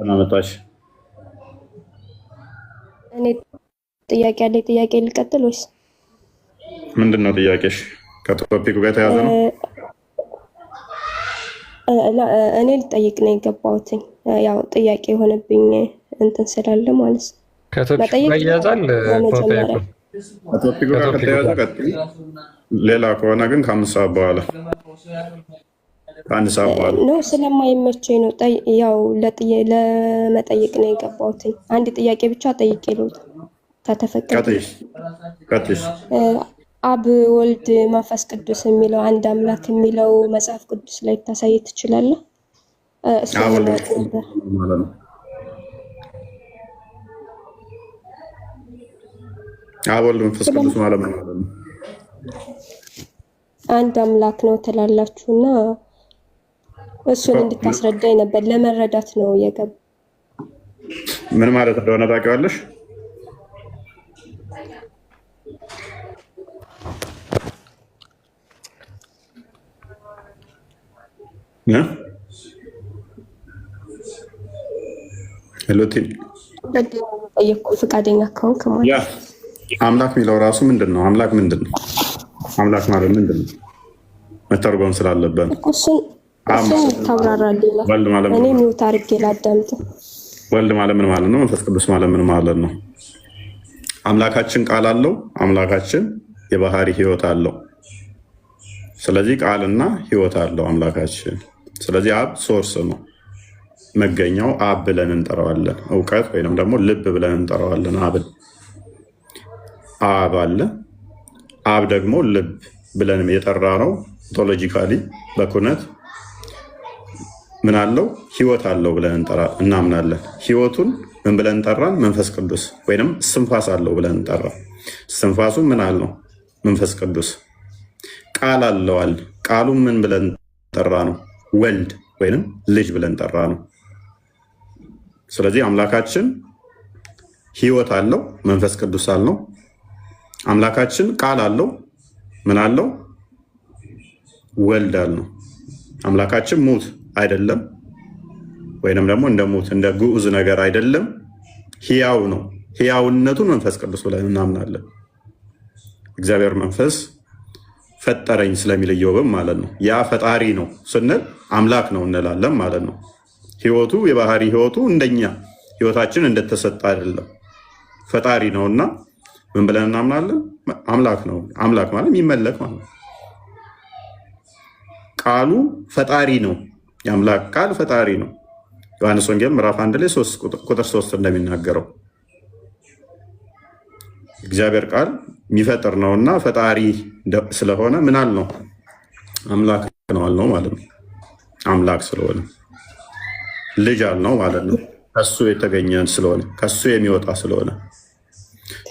አመጣሽ። እኔ ጥያቄ አለኝ። ጥያቄ ልቀጥል ወይስ ምንድን ነው ጥያቄሽ? ከቶፒኩ ጋር የተያዘ ነው? እኔ ልጠይቅ ነው የገባሁትኝ። ያው ጥያቄ የሆነብኝ እንትን ስላለ ማለት ነው። ከቶፒኩ ጋር ይያዛል። ከቶፒኩ ጋር ከተያዘ ቀጥል። ሌላ ከሆነ ግን ከአምስት ሰዓት በኋላ ከአንድ ሰዓት በኋላ ነው። ስለማይመቸኝ ነው። ያው ለመጠየቅ ነው የገባሁትኝ። አንድ ጥያቄ ብቻ ጠይቄ ልውጣ ከተፈቀደ። ቀጥሽ። አብ ወልድ መንፈስ ቅዱስ የሚለው አንድ አምላክ የሚለው መጽሐፍ ቅዱስ ላይ ታሳይ ትችላለህ? እሱ ማለት ነው። አብ ወልድ መንፈስ ቅዱስ ማለት ነው። አንድ አምላክ ነው ትላላችሁና እሱን እንድታስረዳኝ ነበር፣ ለመረዳት ነው የገባው። ምን ማለት እንደሆነ ታውቂዋለሽ? ሄሎቲን ጠየቅኩ። ፈቃደኛ ከሆንክ ማለት አምላክ የሚለው ራሱ ምንድን ነው? አምላክ ምንድን ነው? አምላክ ማለት ምንድን ነው? መተርጎም ስላለበት እሱን ታብራራልኝ ነው። እኔ ሚውት አድርጌ ላዳምጥ። ወልድ ማለት ምን ማለት ነው? መንፈስ ቅዱስ ማለት ምን ማለት ነው? አምላካችን ቃል አለው። አምላካችን የባህሪ ህይወት አለው። ስለዚህ ቃልና ህይወት አለው አምላካችን። ስለዚህ አብ ሶርስ ነው፣ መገኛው አብ ብለን እንጠራዋለን። እውቀት ወይንም ደግሞ ልብ ብለን እንጠራዋለን አብን። አብ አለ። አብ ደግሞ ልብ ብለን የጠራ ነው። ኦንቶሎጂካሊ በኩነት ምን አለው? ህይወት አለው ብለን እናምናለን። ህይወቱን ምን ብለን እንጠራን? መንፈስ ቅዱስ ወይንም ስንፋስ አለው ብለን እንጠራ። ስንፋሱ ምን አለው? መንፈስ ቅዱስ። ቃል አለዋል። ቃሉ ምን ብለን ጠራ ነው? ወልድ ወይንም ልጅ ብለን ጠራ ነው። ስለዚህ አምላካችን ህይወት አለው፣ መንፈስ ቅዱስ አለው። አምላካችን ቃል አለው፣ ምን አለው? ወልድ አለው። አምላካችን ሙት አይደለም፣ ወይንም ደግሞ እንደ ሙት እንደ ግዑዝ ነገር አይደለም፣ ህያው ነው። ህያውነቱን መንፈስ ቅዱስ ብለን እናምናለን። እግዚአብሔር መንፈስ ፈጠረኝ ስለሚል ኢዮብም ማለት ነው። ያ ፈጣሪ ነው ስንል አምላክ ነው እንላለን ማለት ነው። ህይወቱ የባህሪ ህይወቱ እንደኛ ህይወታችን እንደተሰጠ አይደለም፣ ፈጣሪ ነውና ምን ብለን እናምናለን? አምላክ ነው። አምላክ ማለት የሚመለክ ማለት ነው። ቃሉ ፈጣሪ ነው። የአምላክ ቃል ፈጣሪ ነው። ዮሐንስ ወንጌል ምዕራፍ 1 ላይ ቁጥር 3 እንደሚናገረው እግዚአብሔር ቃል የሚፈጥር ነውና ፈጣሪ ስለሆነ ምን አልነው? አምላክ ነው አልነው ማለት ነው። አምላክ ስለሆነ ልጅ አልነው ማለት ነው። ከሱ የተገኘ ስለሆነ ከሱ የሚወጣ ስለሆነ።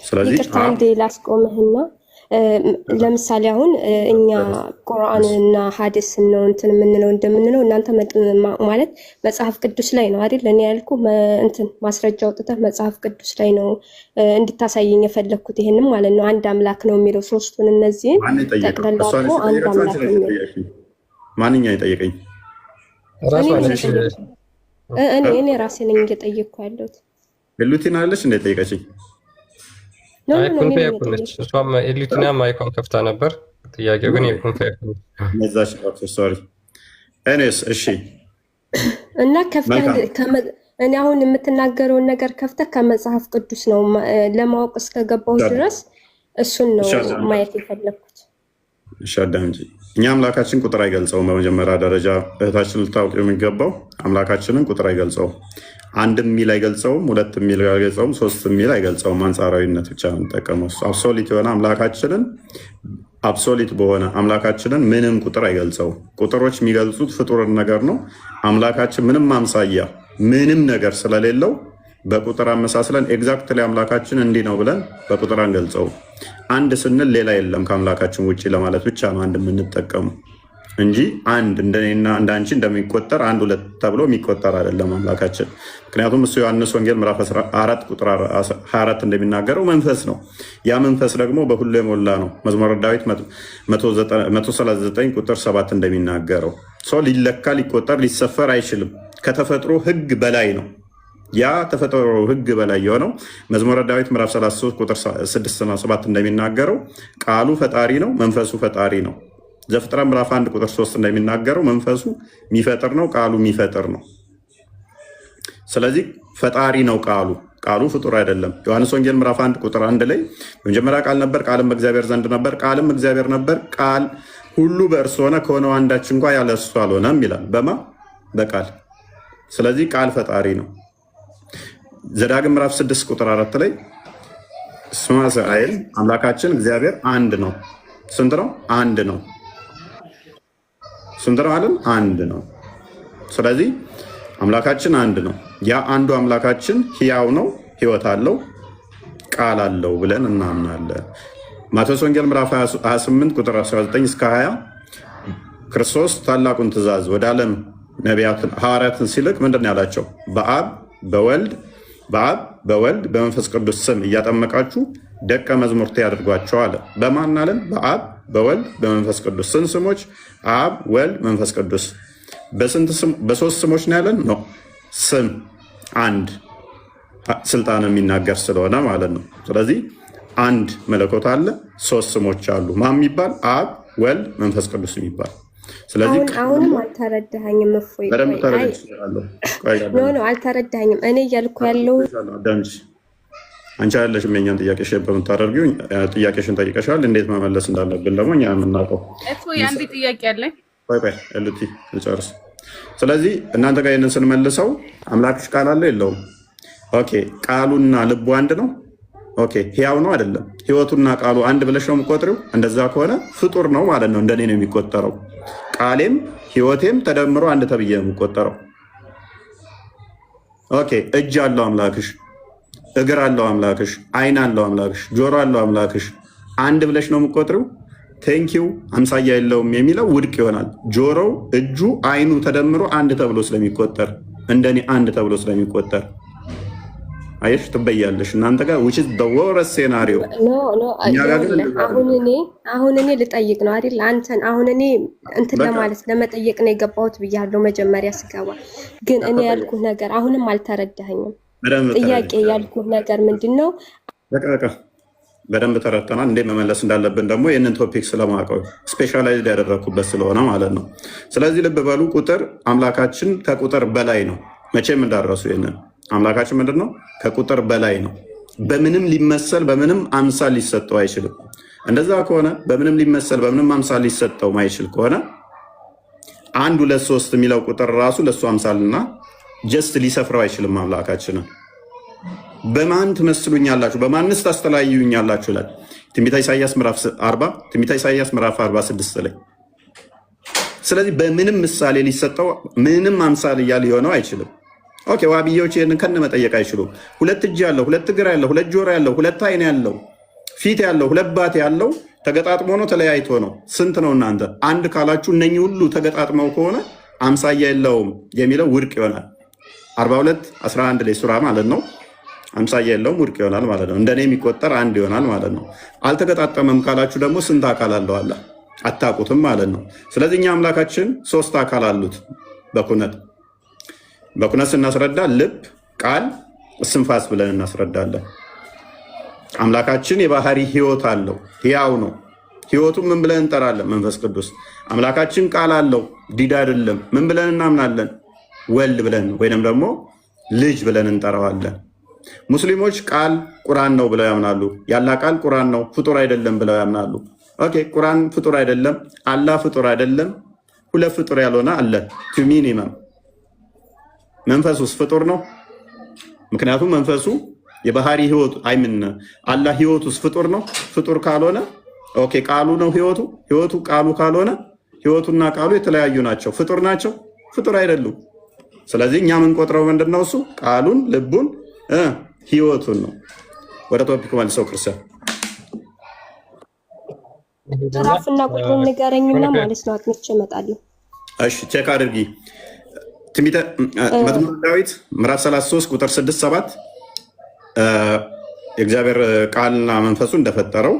ስለዚህ አንዴ ላስቆምህና ለምሳሌ አሁን እኛ ቁርአንና ሐዲስ ነው እንትን የምንለው እንደምንለው እናንተ ማለት መጽሐፍ ቅዱስ ላይ ነው አይደል? እኔ ያልኩ እንትን ማስረጃ አውጥተህ መጽሐፍ ቅዱስ ላይ ነው እንድታሳየኝ የፈለግኩት። ይሄንም ማለት ነው አንድ አምላክ ነው የሚለው ሶስቱን እነዚህን ጠቅላላ አንድ አምላክ ነው የሚለው ማንኛ የጠየቀኝ? እኔ ራሴ ነኝ እየጠየቅኩ ያለሁት። ሉቲና አለች እንደ ጠየቀችኝ። እሷም ኤሊቲና ማይኮን ከፍታ ነበር። ጥያቄው ግን እሺ እና እኔ አሁን የምትናገረውን ነገር ከፍተህ ከመጽሐፍ ቅዱስ ነው ለማወቅ እስከገባሁ ድረስ እሱን ነው ማየት የፈለግኩት። እሺ አዳምጪ። እኛ አምላካችን ቁጥር አይገልጸውም። በመጀመሪያ ደረጃ እህታችን ልታውቅ የሚገባው አምላካችንን ቁጥር አይገልጸውም። አንድ የሚል አይገልጸውም፣ ሁለት የሚል አይገልጸውም፣ ሶስት የሚል አይገልጸውም። አንጻራዊነት ብቻ ነው የሚጠቀመው። አብሶሊት የሆነ አምላካችንን አብሶሊት በሆነ አምላካችንን ምንም ቁጥር አይገልጸውም። ቁጥሮች የሚገልጹት ፍጡርን ነገር ነው። አምላካችን ምንም አምሳያ ምንም ነገር ስለሌለው በቁጥር አመሳስለን ኤግዛክትሊ አምላካችን እንዲህ ነው ብለን በቁጥር አንገልጸውም። አንድ ስንል ሌላ የለም ከአምላካችን ውጭ ለማለት ብቻ ነው አንድ የምንጠቀሙ እንጂ አንድ እንደኔና እንዳንቺ እንደሚቆጠር አንድ ሁለት ተብሎ የሚቆጠር አይደለም አምላካችን። ምክንያቱም እሱ ዮሐንስ ወንጌል ምዕራፍ 14 ቁጥር 24 እንደሚናገረው መንፈስ ነው። ያ መንፈስ ደግሞ በሁሉ የሞላ ነው። መዝሙረ ዳዊት 139 ቁጥር 7 እንደሚናገረው ሰው ሊለካ ሊቆጠር ሊሰፈር አይችልም። ከተፈጥሮ ሕግ በላይ ነው። ያ ተፈጥሮ ህግ በላይ የሆነው መዝሙረ ዳዊት ምዕራፍ 33 ቁጥር 6 እና 7 እንደሚናገረው ቃሉ ፈጣሪ ነው፣ መንፈሱ ፈጣሪ ነው። ዘፍጥረት ምዕራፍ 1 ቁጥር 3 እንደሚናገረው መንፈሱ የሚፈጥር ነው፣ ቃሉ የሚፈጥር ነው። ስለዚህ ፈጣሪ ነው ቃሉ፣ ቃሉ ፍጡር አይደለም። ዮሐንስ ወንጌል ምዕራፍ 1 ቁጥር 1 ላይ በመጀመሪያ ቃል ነበር፣ ቃልም በእግዚአብሔር ዘንድ ነበር፣ ቃልም እግዚአብሔር ነበር፣ ቃል ሁሉ በእርሱ ሆነ፣ ከሆነው አንዳች እንኳ ያለ እርሱ አልሆነም ይላል። በማ በቃል። ስለዚህ ቃል ፈጣሪ ነው። ዘዳግም ምዕራፍ 6 ቁጥር 4 ላይ ስማ እስራኤል አምላካችን እግዚአብሔር አንድ ነው። ስንት ነው? አንድ ነው። ስንት ነው አለን? አንድ ነው። ስለዚህ አምላካችን አንድ ነው። ያ አንዱ አምላካችን ሕያው ነው፣ ሕይወት አለው፣ ቃል አለው ብለን እናምናለን። ማቴዎስ ወንጌል ምዕራፍ 28 ቁጥር 19 እስከ 20 ክርስቶስ ታላቁን ትእዛዝ ወደ ዓለም ነቢያትን ሐዋርያትን ሲልክ ምንድን ነው ያላቸው? በአብ በወልድ በመንፈስ ቅዱስ ስም እያጠመቃችሁ ደቀ መዝሙርቴ ያድርጓቸው አለ። በማን አለን? በአብ በወልድ በመንፈስ ቅዱስ። ስንት ስሞች? አብ፣ ወልድ፣ መንፈስ ቅዱስ። በሶስት ስሞች ነው ያለን ነው። ስም አንድ ስልጣን የሚናገር ስለሆነ ማለት ነው። ስለዚህ አንድ መለኮት አለ፣ ሶስት ስሞች አሉ። ማን የሚባል? አብ፣ ወልድ፣ መንፈስ ቅዱስ የሚባል። ስለዚህ አሁንም አልተረዳኸኝም። እፎይ በደንብ ተረድቻለሁ። አልተረዳኸኝም። እኔ እያልኩ ያለው አንቺ ያለሽም የእኛን ጥያቄ ሼር በምታደርጊው ጥያቄሽን ጠይቀሻል። እንዴት መመለስ እንዳለብን ደግሞ እኛ የምናውቀው። አንድ ጥያቄ አለኝ። ቆይ እልቲ ልጨርስ። ስለዚህ እናንተ ጋር ይህንን ስንመልሰው አምላክሽ ቃል አለ የለውም? ኦኬ፣ ቃሉና ልቡ አንድ ነው። ኦኬ፣ ሕያው ነው አይደለም? ሕይወቱና ቃሉ አንድ ብለሽ ነው የምቆጥሪው? እንደዛ ከሆነ ፍጡር ነው ማለት ነው። እንደኔ ነው የሚቆጠረው። ቃሌም ሕይወቴም ተደምሮ አንድ ተብዬ ነው የሚቆጠረው። ኦኬ፣ እጅ አለው አምላክሽ፣ እግር አለው አምላክሽ፣ አይን አለው አምላክሽ፣ ጆሮ አለው አምላክሽ። አንድ ብለሽ ነው የምቆጥሪው? ቴንኪው አምሳያ የለውም የሚለው ውድቅ ይሆናል። ጆሮው፣ እጁ፣ አይኑ ተደምሮ አንድ ተብሎ ስለሚቆጠር እንደኔ አንድ ተብሎ ስለሚቆጠር አየሽ፣ ትበያለሽ እናንተ ጋር which is the worst scenario። አሁን እኔ ልጠይቅ ነው አይደል? አንተን አሁን እኔ እንትን ለማለት ለመጠየቅ ነው የገባሁት ብያለሁ መጀመሪያ ስገባ። ግን እኔ ያልኩህ ነገር አሁንም አልተረዳኸኝም። ጥያቄ ያልኩህ ነገር ምንድን ነው? በደንብ ተረድተናል። እንዴት መመለስ እንዳለብን ደግሞ ይህንን ቶፒክ ስለማውቀው ስፔሻላይዝድ ያደረግኩበት ስለሆነ ማለት ነው። ስለዚህ ልብ በሉ፣ ቁጥር አምላካችን ከቁጥር በላይ ነው። መቼም እንዳረሱ ይህንን አምላካችን ምንድን ነው? ከቁጥር በላይ ነው። በምንም ሊመሰል በምንም አምሳል ሊሰጠው አይችልም። እንደዛ ከሆነ በምንም ሊመሰል በምንም አምሳል ሊሰጠው ማይችል ከሆነ 1 2 3 የሚለው ቁጥር ራሱ ለእሱ አምሳልና ጀስት ሊሰፍረው አይችልም። አምላካችንን በማን ትመስሉኛላችሁ? በማንስ ታስተለያዩኛላችሁ ይላል ትንቢተ ኢሳይያስ ምዕራፍ 40 ትንቢተ ኢሳይያስ ምዕራፍ 46 ላይ። ስለዚህ በምንም ምሳሌ ሊሰጠው ምንም አምሳል እያለ ሊሆነው አይችልም። ኦኬ፣ ዋብዬዎች ይህንን ከነ መጠየቅ አይችሉም። 2 እጅ ያለው፣ 2 እግር ያለው፣ 2 ጆሮ ያለው፣ 2 አይን ያለው፣ ፊት ያለው፣ 2 ባት ያለው ተገጣጥሞ ነው ተለያይቶ ነው? ስንት ነው እናንተ? አንድ ካላችሁ እነኚህ ሁሉ ተገጣጥመው ከሆነ አምሳያ የለውም የሚለው ውድቅ ይሆናል። 42:11 ላይ ሱራ ማለት ነው። አምሳያ የለውም ውድቅ ይሆናል ማለት ነው። እንደኔ የሚቆጠር አንድ ይሆናል ማለት ነው። አልተገጣጠመም ካላችሁ ደግሞ ስንት አካል አለው አለ? አታውቁትም ማለት ነው። ስለዚህ እኛ አምላካችን 3 አካል አሉት በኩነት ስናስረዳ ልብ፣ ቃል፣ እስትንፋስ ብለን እናስረዳለን። አምላካችን የባህሪ ህይወት አለው፣ ሕያው ነው። ህይወቱን ምን ብለን እንጠራለን? መንፈስ ቅዱስ። አምላካችን ቃል አለው፣ ዲዳ አይደለም። ምን ብለን እናምናለን? ወልድ ብለን ወይንም ደግሞ ልጅ ብለን እንጠራዋለን። ሙስሊሞች ቃል ቁርአን ነው ብለው ያምናሉ። ያላ ቃል ቁርአን ነው፣ ፍጡር አይደለም ብለው ያምናሉ። ኦኬ፣ ቁርአን ፍጡር አይደለም፣ አላህ ፍጡር አይደለም። 2 ፍጡር ያልሆነ አለ ቱ ሚኒመም። መንፈሱስ ፍጡር ነው? ምክንያቱም መንፈሱ የባህሪ ህይወቱ አይምን አላህ ህይወቱስ ፍጡር ነው? ፍጡር ካልሆነ ኦኬ፣ ቃሉ ነው ህይወቱ ቃሉ ካልሆነ ህይወቱና ቃሉ የተለያዩ ናቸው። ፍጡር ናቸው? ፍጡር አይደሉም። ስለዚህ እኛ የምንቆጥረው ምንድነው? እሱ ቃሉን፣ ልቡን፣ ህይወቱን ነው። ወደ ቶፒክ መልሰው ክርስቲያን ራፍና ቁጥሩን ንገረኝና ማለት ነው አጥንቼ እመጣለሁ። እሺ ቼክ አድርጊ። መዝሙረ ዳዊት ምዕራፍ 33 ቁጥር 6-7 የእግዚአብሔር ቃልና መንፈሱ እንደፈጠረው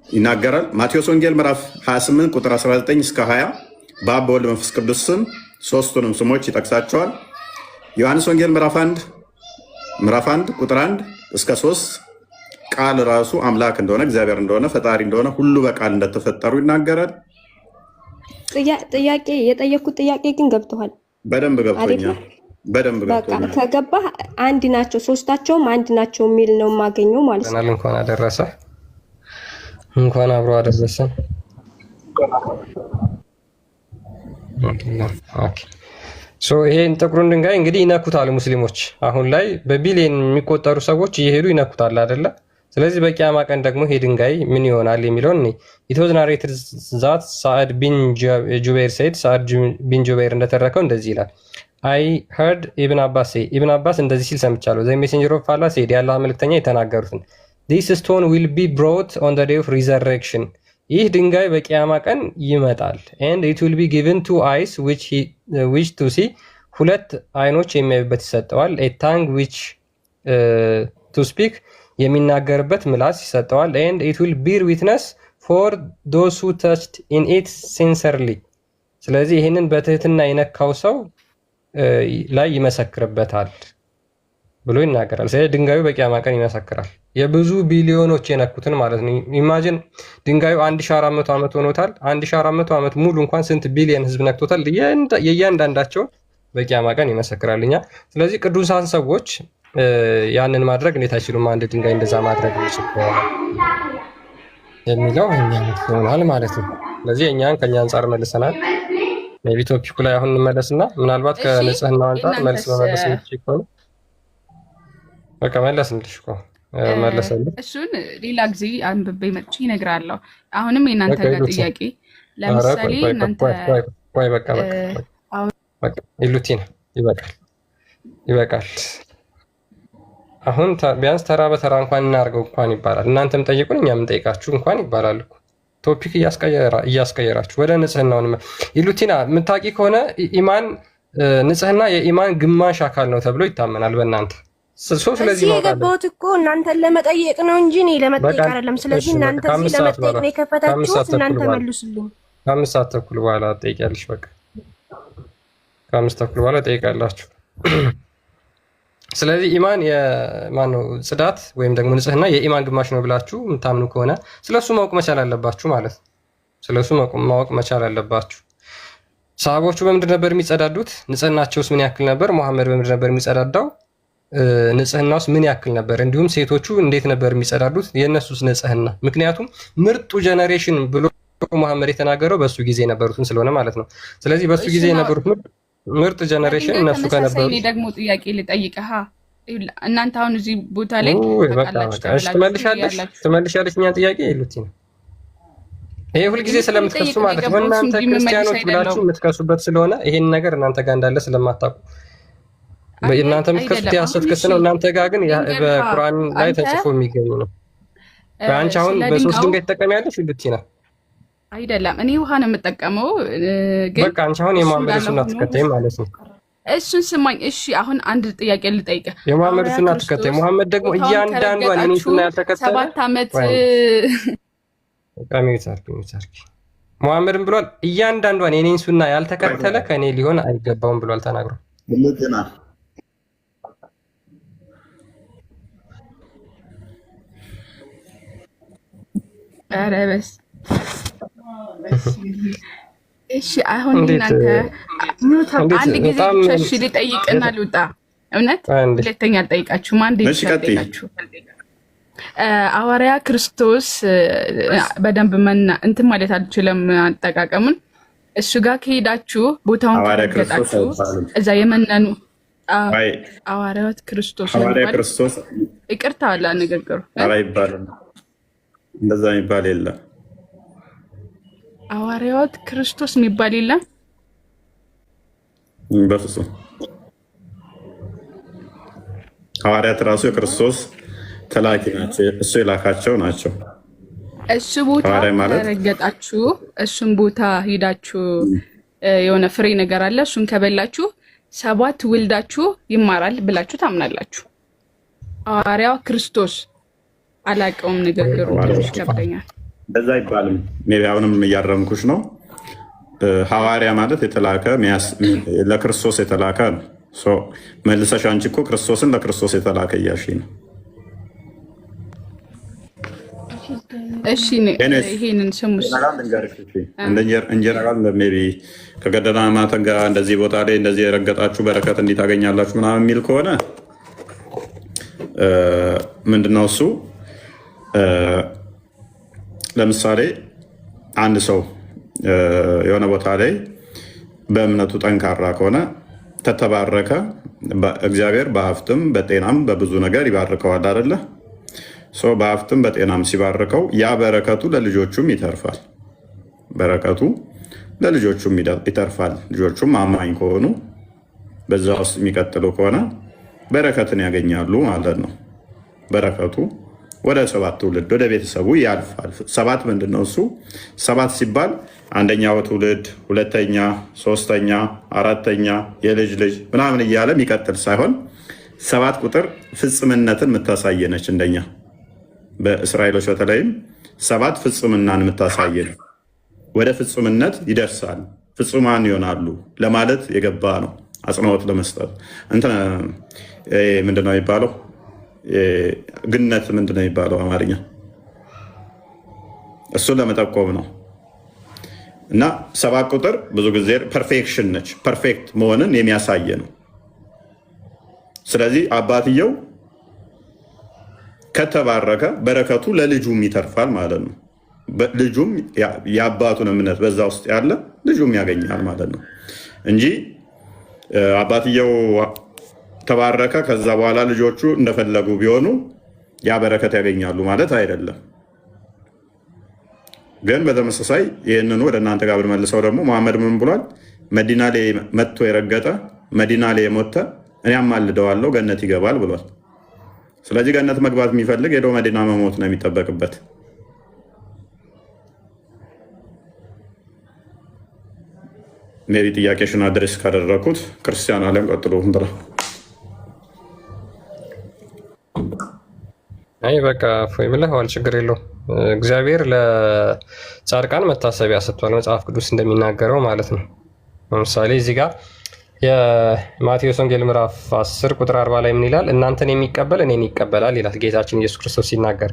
ይናገራል። ማቴዎስ ወንጌል ምዕራፍ 28 ቁጥር 19 እስከ 20 በአብ በወልድ መንፈስ ቅዱስ ስም 3ቱንም ስሞች ይጠቅሳቸዋል። ዮሐንስ ወንጌል ምዕራፍ 1 ምዕራፍ 1 ቁጥር 1 እስከ 3 ቃል ራሱ አምላክ እንደሆነ እግዚአብሔር እንደሆነ ፈጣሪ እንደሆነ ሁሉ በቃል እንደተፈጠሩ ይናገራል። ጥያቄ የጠየኩት ጥያቄ ግን ገብቶሃል? በደንብ ገብቶኛል። በደንብ ገብቶኛል። ከገባህ አንድ ናቸው፣ ሶስታቸውም አንድ ናቸው የሚል ነው የማገኘው ማለት ነው። እንኳን አደረሰ፣ እንኳን አብሮ አደረሰን። ይሄን ጥቁሩን ድንጋይ እንግዲህ ይነኩታል ሙስሊሞች። አሁን ላይ በቢሊየን የሚቆጠሩ ሰዎች እየሄዱ ይነኩታል አይደለ? ስለዚህ በቂያማ ቀን ደግሞ ይሄ ድንጋይ ምን ይሆናል የሚለውን ኢት ዋዝ ናሬትድ ዛት ሳዕድ ቢን ጁበይር ሰይድ ሳዕድ ቢን ጁበይር እንደተረከው እንደዚህ ይላል። አይ ሄርድ ኢብን አባስ ኢብን አባስ እንደዚህ ሲል ሰምቻለሁ። ዘ ሜሴንጀር ኦፍ አላህ ሴድ የአላህ መልእክተኛ የተናገሩትን ዲስ ስቶን ዊል ቢ ብሮት ኦን ዘ ዴይ ኦፍ ሪዘሬክሽን ይህ ድንጋይ በቂያማ ቀን ይመጣል። ኤንድ ኢት ዊል ቢ ጊቨን ቱ አይስ ዊች ቱ ሲ ሁለት አይኖች የሚያዩበት ይሰጠዋል። ኤ ታንግ ዊች ቱ ስፒክ የሚናገርበት ምላስ ይሰጠዋል። ኤንድ ኢት ዊል ቢር ዊትነስ ፎር ዶዝ ሁ ተችድ ኢን ኢት ሲንሰርሊ ስለዚህ ይህንን በትህትና የነካው ሰው ላይ ይመሰክርበታል ብሎ ይናገራል። ስለዚህ ድንጋዩ በቂያማ ቀን ይመሰክራል። የብዙ ቢሊዮኖች የነኩትን ማለት ነው። ኢማጂን ድንጋዩ 1400 ዓመት ሆኖታል። 1400 ዓመት ሙሉ እንኳን ስንት ቢሊዮን ህዝብ ነክቶታል። የእያንዳንዳቸውን በቂያማ ቀን ይመሰክራል። እኛ ስለዚህ ቅዱሳን ሰዎች ያንን ማድረግ እንዴት አይችሉም? አንድ ድንጋይ እንደዛ ማድረግ የሚለው ይሆናል ማለት ነው። ስለዚህ እኛን ከኛ አንጻር መልሰናል። ሜቢ ቶፒኩ ላይ አሁን እንመለስና ምናልባት ከንጽህና አንጻር መልስ መመለስ ከሆነ በቃ መለስልሽ እኮ መለሰልሽ። እሱን ሌላ ጊዜ አንብቤ መጥቼ እነግርሃለሁ። አሁንም የእናንተ ጋር ጥያቄ ለምሳሌ እናንተ በቃ ኢሉቲና ይበቃል። አሁን ቢያንስ ተራ በተራ እንኳን እናርገው እንኳን ይባላል። እናንተም ጠይቁን እኛም ጠይቃችሁ እንኳን ይባላል እኮ። ቶፒክ እያስቀየራችሁ ወደ ንጽህናውን ኢሉቲና የምታውቂ ከሆነ ኢማን ንጽህና የኢማን ግማሽ አካል ነው ተብሎ ይታመናል በእናንተ። ስለዚህ የገባሁት እኮ እናንተን ለመጠየቅ ነው እንጂ እኔ ለመጠየቅ አይደለም። ስለዚህ እናንተ እዚህ ለመጠየቅ ነው የከፈታችሁት፣ እናንተ መልሱልኝ። 5 ሰዓት ተኩል በኋላ ትጠይቂያለሽ። በቃ 5 ተኩል በኋላ ትጠይቃላችሁ። ስለዚህ ኢማን የማነው ጽዳት ወይም ደግሞ ንጽህና የኢማን ግማሽ ነው ብላችሁ የምታምኑ ከሆነ ስለሱ ማወቅ መቻል አለባችሁ ማለት ነው። ስለሱ ማወቅ መቻል አለባችሁ። ሰሃቦቹ በምንድን ነበር የሚጸዳዱት? ንጽህናቸውስ ምን ያክል ነበር? መሐመድ በምንድን ነበር የሚጸዳዳው? ንጽህናውስ ምን ያክል ነበር? እንዲሁም ሴቶቹ እንዴት ነበር የሚጸዳዱት? የእነሱስ ንጽህና። ምክንያቱም ምርጡ ጀነሬሽን ብሎ መሐመድ የተናገረው በሱ ጊዜ የነበሩትን ስለሆነ ማለት ነው። ስለዚህ በሱ ጊዜ የነበሩት ምርጥ ጀነሬሽን እነሱ ከነበሩ እኔ ደግሞ ጥያቄ ልጠይቅህ። እናንተ አሁን እዚህ ቦታ ላይ ትመልሻለሽ እኛን ጥያቄ ይሉት ነው። ይሄ ሁልጊዜ ስለምትከሱ ማለት ነው። እናንተ ክርስቲያኖች ብላችሁ የምትከሱበት ስለሆነ ይሄን ነገር እናንተ ጋር እንዳለ ስለማታውቁ እናንተ የምትከሱት የሐሰት ክስ ነው። እናንተ ጋር ግን በቁርአን ላይ ተጽፎ የሚገኙ ነው። አንቺ አሁን በሶስት ድንጋይ ትጠቀሚያለሽ ይሉት ነው አይደለም? እኔ ውሃ ነው የምጠቀመው። ግን በቃ አንቺ አሁን የመሐመድ ሱና ተከታይ ማለት ነው። እሱን ስማኝ እሺ። አሁን አንድ ጥያቄ ልጠይቅህ። የመሐመድ ሱና ተከታይ መሐመድ ደግሞ እያንዳንዷን እኔ ሱና ያልተከተለ 7 ዓመት መሐመድም ብሏል። እያንዳንዷን የኔን ሱና ያልተከተለ ከኔ ሊሆን አይገባውም ብሏል ተናግሯል። ኧረ በስ እሺ አሁን እናንተ አንድ ጊዜ ቸሽ ልጠይቅና ልውጣ። እውነት ሁለተኛ አልጠይቃችሁም። አንድ ልጠይቃችሁ። ሐዋርያ ክርስቶስ በደንብ እንትን ማለት አልችልም አጠቃቀሙን። እሱ ጋር ከሄዳችሁ ቦታውን ከገጣችሁ እዛ የመነኑ ሐዋርያት ክርስቶስ ይቅርታ አላ ንግግሩ አይባልም። እንደዛ የሚባል የለም። ሐዋርያት ክርስቶስ የሚባል የለም በፍጹም። ሐዋርያት ራሱ የክርስቶስ ተላኪ ናቸው፣ እሱ የላካቸው ናቸው። እሱ ቦታ ረገጣችሁ፣ እሱን ቦታ ሂዳችሁ የሆነ ፍሬ ነገር አለ፣ እሱን ከበላችሁ 7 ውልዳችሁ ይማራል ብላችሁ ታምናላችሁ። ሐዋርያው ክርስቶስ አላውቀውም፣ ንግግሩ ይከብደኛል። እንደዛ አይባልም። ሜቢ አሁንም እያረምኩሽ ነው። ሐዋርያ ማለት የተላከ ለክርስቶስ የተላከ ነው። መልሰሽ አንቺ እኮ ክርስቶስን ለክርስቶስ የተላከ እያልሽ ነው። እሺ ይሄንን ስሙስ እንጀራል ሜይ ቢ ከገዳማት ጋር እንደዚህ ቦታ ላይ እንደዚህ የረገጣችሁ በረከት እንዲታገኛላችሁ ምናምን የሚል ከሆነ ምንድነው እሱ? ለምሳሌ አንድ ሰው የሆነ ቦታ ላይ በእምነቱ ጠንካራ ከሆነ ተተባረከ፣ እግዚአብሔር በሀብትም በጤናም በብዙ ነገር ይባርከዋል አይደለ? በሀብትም በጤናም ሲባርከው ያ በረከቱ ለልጆቹም ይተርፋል። በረከቱ ለልጆቹም ይተርፋል። ልጆቹም አማኝ ከሆኑ በዛ ውስጥ የሚቀጥሉ ከሆነ በረከትን ያገኛሉ ማለት ነው። በረከቱ ወደ 7 ትውልድ ወደ ቤተሰቡ ያልፋል። 7 ምንድን ነው እሱ? 7 ሲባል አንደኛው ትውልድ፣ ሁለተኛ፣ ሶስተኛ፣ አራተኛ፣ የልጅ ልጅ ምናምን እያለ የሚቀጥል ሳይሆን 7 ቁጥር ፍጽምነትን የምታሳየ ነች። እንደኛ በእስራኤሎች በተለይም 7 ፍጽምናን የምታሳየ ነው። ወደ ፍጹምነት ይደርሳል፣ ፍጹማን ይሆናሉ ለማለት የገባ ነው። አጽንኦት ለመስጠት እንትን ምንድነው የሚባለው? ግነት ምንድነው የሚባለው አማርኛ? እሱን ለመጠቆም ነው። እና 7 ቁጥር ብዙ ጊዜ ፐርፌክሽን ነች፣ ፐርፌክት መሆንን የሚያሳየ ነው። ስለዚህ አባትየው ከተባረከ በረከቱ ለልጁም ይተርፋል ማለት ነው። ልጁም የአባቱን እምነት በዛ ውስጥ ያለ ልጁም ያገኛል ማለት ነው እንጂ አባትየው ተባረከ ከዛ በኋላ ልጆቹ እንደፈለጉ ቢሆኑ ያ በረከት ያገኛሉ ማለት አይደለም። ግን በተመሳሳይ ይህንኑ ወደ እናንተ ጋር ብንመልሰው ደግሞ መሐመድ ምን ብሏል? መዲና ላይ መጥቶ የረገጠ መዲና ላይ የሞተ እኔ አማልደዋለሁ ገነት ይገባል ብሏል። ስለዚህ ገነት መግባት የሚፈልግ ሄዶ መዲና መሞት ነው የሚጠበቅበት። ሜቢ ጥያቄሽን አድሬስ ካደረኩት ክርስቲያን አለም ቀጥሎ እንድራ አይ በቃ ፎይ ብለዋል፣ ችግር የለውም። እግዚአብሔር ለጻድቃን መታሰቢያ ሰጥቷል፣ መጽሐፍ ቅዱስ እንደሚናገረው ማለት ነው። ለምሳሌ እዚህ ጋር የማቴዎስ ወንጌል ምዕራፍ 10 ቁጥር 40 ላይ ምን ይላል? እናንተን የሚቀበል እኔን ይቀበላል ይላል ጌታችን ኢየሱስ ክርስቶስ ሲናገር።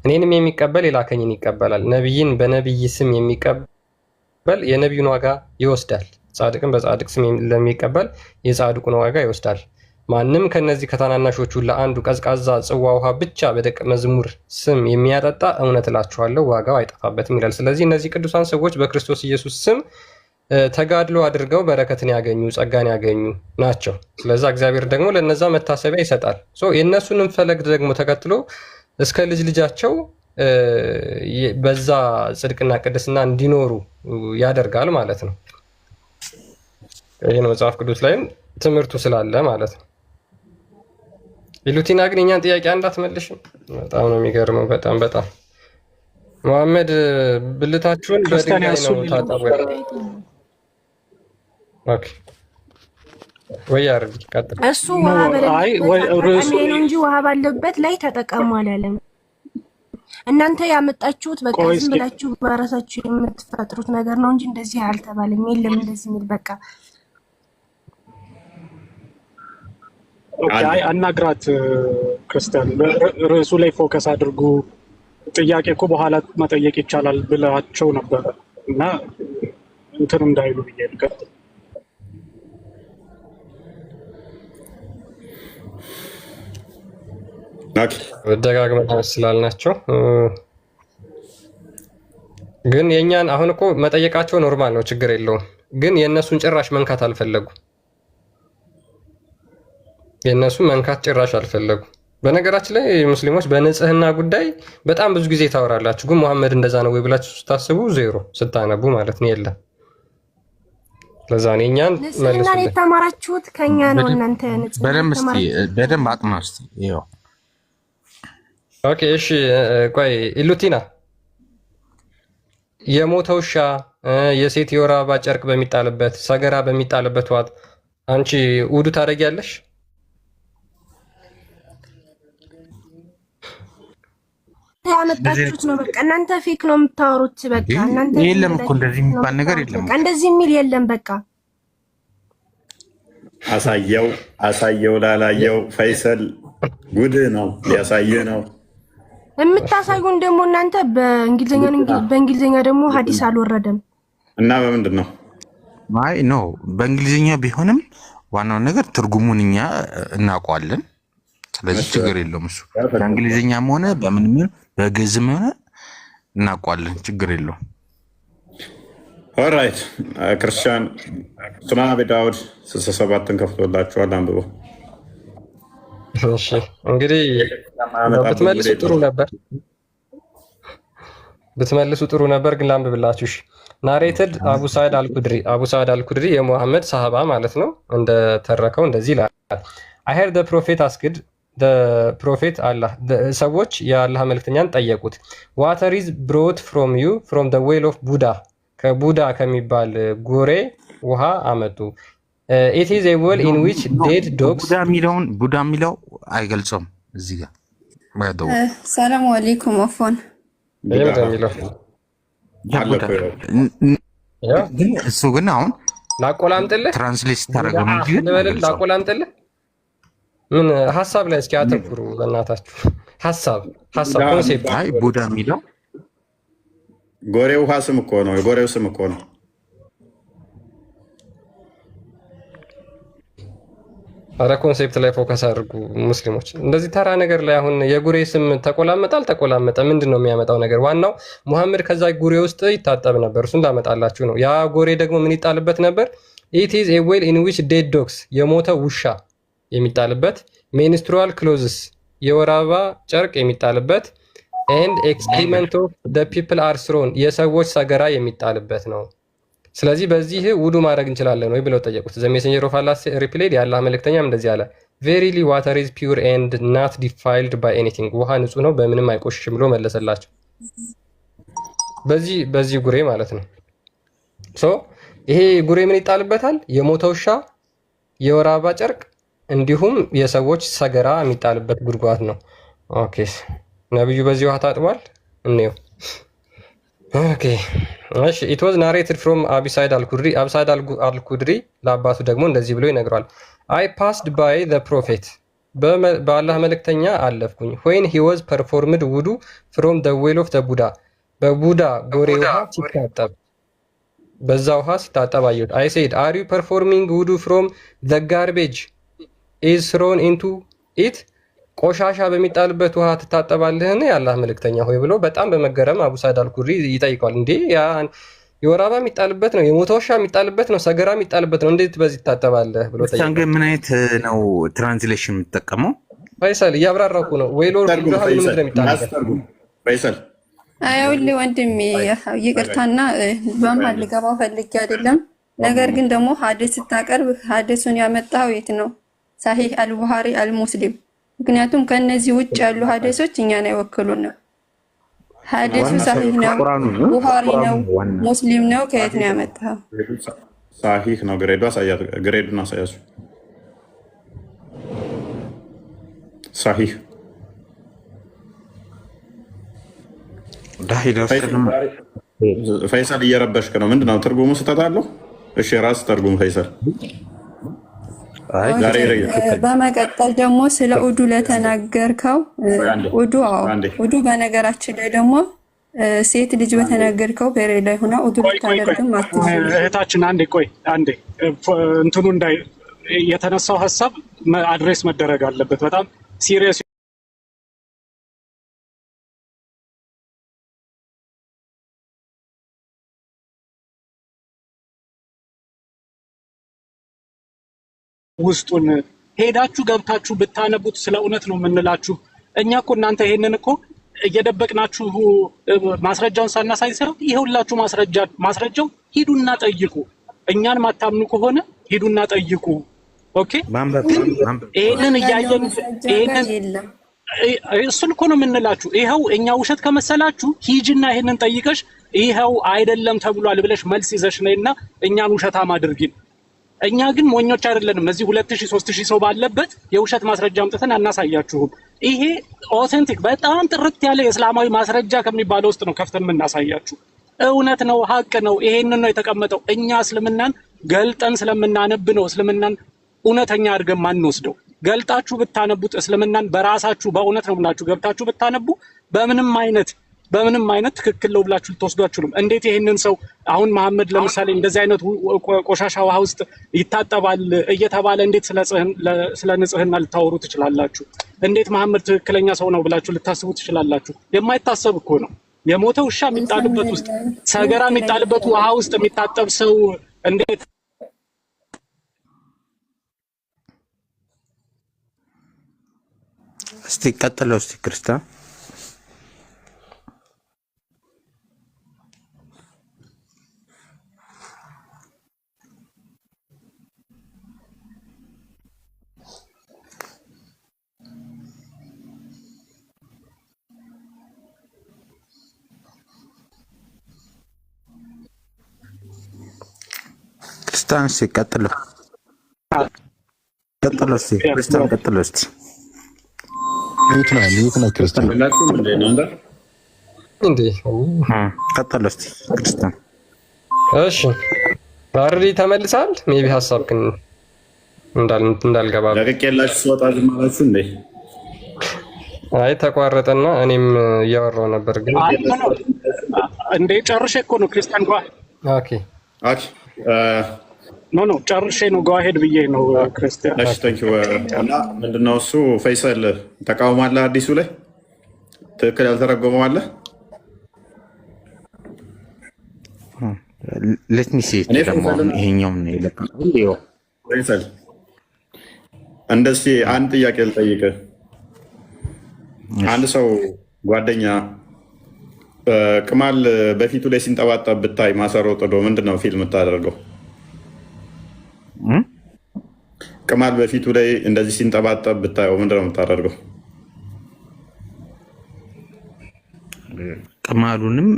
እኔንም የሚቀበል የላከኝን ይቀበላል። ነቢይን በነቢይ ስም የሚቀበል የነቢዩን ዋጋ ይወስዳል። ጻድቅን በጻድቅ ስም ለሚቀበል የጻድቁን ዋጋ ይወስዳል። ማንም ከነዚህ ከታናናሾቹ ለአንዱ ቀዝቃዛ ጽዋ ውሃ ብቻ በደቀ መዝሙር ስም የሚያጠጣ እውነት እላችኋለሁ ዋጋው አይጠፋበትም ይላል። ስለዚህ እነዚህ ቅዱሳን ሰዎች በክርስቶስ ኢየሱስ ስም ተጋድሎ አድርገው በረከትን ያገኙ ጸጋን ያገኙ ናቸው። ስለዛ እግዚአብሔር ደግሞ ለነዛ መታሰቢያ ይሰጣል። የእነሱንም ፈለግ ደግሞ ተከትሎ እስከ ልጅ ልጃቸው በዛ ጽድቅና ቅድስና እንዲኖሩ ያደርጋል ማለት ነው። ይህ ነው መጽሐፍ ቅዱስ ላይም ትምህርቱ ስላለ ማለት ነው። ኢሉቲና ግን እኛን ጥያቄ እንዳትመልሽም በጣም ነው የሚገርመው። በጣም መሐመድ ብልታችሁን በድንጋይ ነው ታጠቡ። ኦኬ ወይ አርብ ቀጥል። እሱ ውሃ በለበት እንጂ ውሃ ባለበት ላይ ተጠቀሙ አላለም። እናንተ ያመጣችሁት በቃ ዝም ብላችሁ በራሳችሁ የምትፈጥሩት ነገር ነው እንጂ እንደዚህ አልተባለም። የለም እንደዚህ የሚል በቃ አይ አናግራት ክርስቲያን ርዕሱ ላይ ፎከስ አድርጉ። ጥያቄ እኮ በኋላ መጠየቅ ይቻላል ብላቸው ነበረ እና እንትን እንዳይሉ ብዬ ልቀጥ ደጋግመን ስላልናቸው ግን የእኛን አሁን እኮ መጠየቃቸው ኖርማል ነው፣ ችግር የለውም። ግን የእነሱን ጭራሽ መንካት አልፈለጉ። የእነሱን መንካት ጭራሽ አልፈለጉ። በነገራችን ላይ ሙስሊሞች በንጽህና ጉዳይ በጣም ብዙ ጊዜ ታወራላችሁ፣ ግን መሐመድ እንደዛ ነው ወይ ብላችሁ ስታስቡ ዜሮ ስታነቡ ማለት ነው የለም። ለዛ ነው እኛን ንጽህና የተማራችሁት ከኛ ነው። እናንተ ንጽህና በደንብ አጥና እስቲ ይኸው። ኦኬ እሺ፣ ቆይ ኢሉቲና የሞተ ውሻ የሴት የወር አበባ ጨርቅ በሚጣልበት ሰገራ በሚጣልበት ዋት አንቺ ውዱ ታደርጊያለሽ? ያመጣችሁት ነው በቃ እናንተ ፌክ ነው የምታወሩት። በቃ እናንተ የለም እኮ እንደዚህ የሚባል ነገር የለም። በቃ እንደዚህ የሚል የለም። በቃ አሳየው ላላየው ፈይሰል ጉድህ ነው ሊያሳየህ ነው የምታሳዩን። ደግሞ እናንተ በእንግሊዝኛ ደግሞ ሐዲስ አልወረደም እና በምንድን ነው? አይ ነው በእንግሊዝኛ ቢሆንም ዋናው ነገር ትርጉሙን እኛ እናውቀዋለን። ስለዚህ ችግር የለውም። እሱ በእንግሊዝኛም ሆነ በምንም በግዕዝም ሆነ እናውቀዋለን። ችግር የለውም። ኦራይት ክርስቲያን ሱናን አቢ ዳውድ 67ን ከፍቶላችኋል፣ አንብበው። እሺ እንግዲህ ብትመልሱ ጥሩ ነበር ግን ላንብብላችሁ። እሺ ናሬትድ አቡ ሰዒድ አልኩድሪ የሙሐመድ ሰሃባ ማለት ነው እንደተረከው እንደዚህ ይላል። አይ ሄር ዘ ፕሮፌት አስክድ ፕሮፌት አላህ ሰዎች የአላህ መልክተኛን ጠየቁት። ዋተር ኢዝ ብሮት ፍሮም ዩ ፍሮም ዘ ዌል ኦፍ ቡዳ ከቡዳ ከሚባል ጎሬ ውሃ አመጡ። ኢት ኢዝ ኤ ዌል ኢን ዊች ዴድ ዶግስ ቡዳ የሚለው አይገልጸውም እዚህ ጋር ሰላም አለይኩም አፎን ግን እሱ ግን አሁን ላቆላምጥልህ ትራንስሌት ታደርገው ነው እንጂ ላቆላምጥልህ ምን ሐሳብ ላይ እስኪ አተኩሩ በእናታችሁ። ሐሳብ ኮንሴፕት። አይ ቡዳ የሚለው ጎሬው ውሃ ስም እኮ ነው፣ የጎሬው ስም እኮ ነው። አረ ኮንሴፕት ላይ ፎከስ አድርጉ ሙስሊሞች። እንደዚህ ተራ ነገር ላይ አሁን የጉሬ ስም ተቆላመጠ ምንድን ነው የሚያመጣው ነገር? ዋናው ሙሐመድ ከዛ ጉሬ ውስጥ ይታጠብ ነበር፣ እሱ እንዳመጣላችሁ ነው። ያ ጎሬ ደግሞ ምን ይጣልበት ነበር? ኢት ኢዝ ኤ ዌል ኢን ዊች ዴድ ዶግስ የሞተ ውሻ የሚጣልበት፣ ሜንስትሩዋል ክሎዝስ የወር አበባ ጨርቅ የሚጣልበት፣ ኤንድ ኤክስክሪመንት ኦፍ ዘ ፒፕል አር ስሮን የሰዎች ሰገራ የሚጣልበት ነው። ስለዚህ በዚህ ውዱ ማድረግ እንችላለን ወይ ብለው ጠየቁት። ዘ ሜሴንጀር ኦፍ አላህ ሪፕላይድ የአላህ መልእክተኛም እንደዚህ አለ፣ ቬሪሊ ዋተር ኢዝ ፒውር ኤንድ ናት ዲፋይልድ ባይ ኤኒቲንግ ውሃ ንጹህ ነው በምንም አይቆሽሽም ብሎ መለሰላቸው። በዚህ ጉሬ ማለት ነው። ሶ ይሄ ጉሬ ምን ይጣልበታል? የሞተ ውሻ፣ የወር አበባ ጨርቅ እንዲሁም የሰዎች ሰገራ የሚጣልበት ጉድጓድ ነው። ኦኬ ነብዩ በዚህ ውሃ ታጥቧል እንየው። ኦኬ እሺ ኢት ዋዝ ናሬትድ ፍሮም አቢ ሰዒድ አልኩድሪ ለአባቱ ደግሞ እንደዚህ ብሎ ይነግረዋል። አይ ፓስድ ባይ ዘ ፕሮፌት በአላህ መልእክተኛ አለፍኩኝ። ዌን ሂ ዋዝ ፐርፎርምድ ውዱ ፍሮም ዘ ዌል ኦፍ ዘ ቡዳ በቡዳ ጎሬ ውሃ ሲታጠብ በዛ ውሃ ሲታጠብ አየሁት። አይ ሴድ አር ዩ ፐርፎርሚንግ ውዱ ፍሮም ዘ ጋርቤጅ ኢዝ ስሮን ኢንቱ ኢት ቆሻሻ በሚጣልበት ውሃ ትታጠባለህን የአላህ መልእክተኛ ሆይ ብሎ በጣም በመገረም አቡ ሰዒድ አልኩድሪ ይጠይቀዋል። እንዴ የወር አበባ የሚጣልበት ነው፣ የሞተ ውሻ የሚጣልበት ነው፣ ሰገራ የሚጣልበት ነው፣ እንዴት በዚህ ትታጠባለህ ብሎ ጠይቀዋል። ምን አይነት ነው ትራንስሌሽን የምትጠቀመው? ፈይሰል እያብራራኩ ነው። ወይ ሎር ምንድን ነው የሚጣልበት? ፈይሰል አይውል ወንድሜ ይቅርታና በመሀል ልገባው ፈልጌ አይደለም። ነገር ግን ደግሞ ሐዲስ ስታቀርብ ሐዲሱን ያመጣው የት ነው? ሳሂህ አልቡኻሪ አልሙስሊም። ምክንያቱም ከነዚህ ውጭ ያሉ ሐዲሶች እኛን አይወክሉንም። ሐዲሱ ሳሂህ ነው፣ ቡኻሪ ነው፣ ሙስሊም ነው። ከየት ነው ያመጣው? ሳሂህ ነው። ግሬዱን አሳያሱ። ሳሂህ ፈይሰል እየረበሽክ ነው። ምንድን ነው ትርጉሙ? ስህተት አለው? እሺ ራስ ተርጉም ፈይሰል። በመቀጠል ደግሞ ስለ ኡዱ ለተናገርከው ኡዱ በነገራችን ላይ ደግሞ ሴት ልጅ በተናገርከው ፔሬድ ላይ ሆና ኡዱ ልታደርግም እህታችን አንዴ እንትኑ እንዳይ የተነሳው ሀሳብ አድሬስ መደረግ አለበት። በጣም ሲሪየስ ውስጡን ሄዳችሁ ገብታችሁ ብታነቡት ስለ እውነት ነው የምንላችሁ። እኛ እኮ እናንተ ይሄንን እኮ እየደበቅናችሁ ማስረጃውን ሳናሳይ ሰው ይሄውላችሁ ማስረጃው ሂዱና ጠይቁ። እኛን ማታምኑ ከሆነ ሂዱና ጠይቁ። ኦኬ ይሄንን እያየን እሱን እኮ ነው የምንላችሁ። ይሄው እኛ ውሸት ከመሰላችሁ ሂጂና ይሄንን ጠይቀሽ ይሄው አይደለም ተብሏል ብለሽ መልስ ይዘሽ ነይና እኛን ውሸታም አድርጊን። እኛ ግን ሞኞች አይደለንም። እዚህ 2000 3000 ሰው ባለበት የውሸት ማስረጃ አምጥተን አናሳያችሁም። ይሄ ኦተንቲክ በጣም ጥርት ያለ የእስላማዊ ማስረጃ ከሚባለው ውስጥ ነው ከፍተን የምናሳያችሁ። እውነት ነው፣ ሀቅ ነው። ይሄንን ነው የተቀመጠው። እኛ እስልምናን ገልጠን ስለምናነብ ነው እስልምናን እውነተኛ አድርገን ማንወስደው? ገልጣችሁ ብታነቡት እስልምናን በራሳችሁ በእውነት ነው ብላችሁ ገብታችሁ ብታነቡ በምንም አይነት ትክክል ነው ብላችሁ ልትወስዱ አትችሉም። እንዴት ይሄንን ሰው አሁን መሐመድ ለምሳሌ እንደዚህ አይነት ቆሻሻ ውሃ ውስጥ ይታጠባል እየተባለ እንዴት ስለ ንጽህና ልታወሩ ትችላላችሁ? እንዴት መሐመድ ትክክለኛ ሰው ነው ብላችሁ ልታስቡ ትችላላችሁ? የማይታሰብ እኮ ነው። የሞተ ውሻ የሚጣልበት ውስጥ ሰገራ የሚጣልበት ውሃ ውስጥ የሚታጠብ ሰው እንዴት? እስቲ ቀጥለው እስቲ ክርስቲያን ክርስቲያን እስቲ ቀጥለው እስቲ ክርስቲያን ቀጥለው እስቲ ይሁትና ክርስቲያን እንዴ ቀጥለው እስቲ ክርስቲያን። እሺ ባሪ ተመልሳል። ሜቢ ሐሳብ ግን እንዳልገባ ለቀቄላችሁ ስወጣ ዝም አላችሁ እንዴ? አይ ተቋረጠና እኔም እያወራሁ ነበር ግን እንዴ ጨርሼ እኮ ነው ክርስቲያን ጓ ኦኬ ኖ ጨርሼ ነው ጓ ሄድ ብዬ ነው ክርስቲያን። እሺ ታንኪ እና ምንድነው እሱ ፈይሰል ተቃውማለህ? አዲሱ ላይ ትክክል ያልተረጎመው አለ? ለትኒ ሲ ደግሞ ይሄኛው ነው ይለቀው ፈይሰል እንደዚህ አንድ ጥያቄ ልጠይቅህ። አንድ ሰው ጓደኛ ቅማል በፊቱ ላይ ሲንጠባጠብ ብታይ ማሰሮ ጥዶ ምንድነው ፊልም የምታደርገው? ቅማል በፊቱ ላይ እንደዚህ ሲንጠባጠብ ብታየው ምንድነው የምታደርገው? ቅማሉንም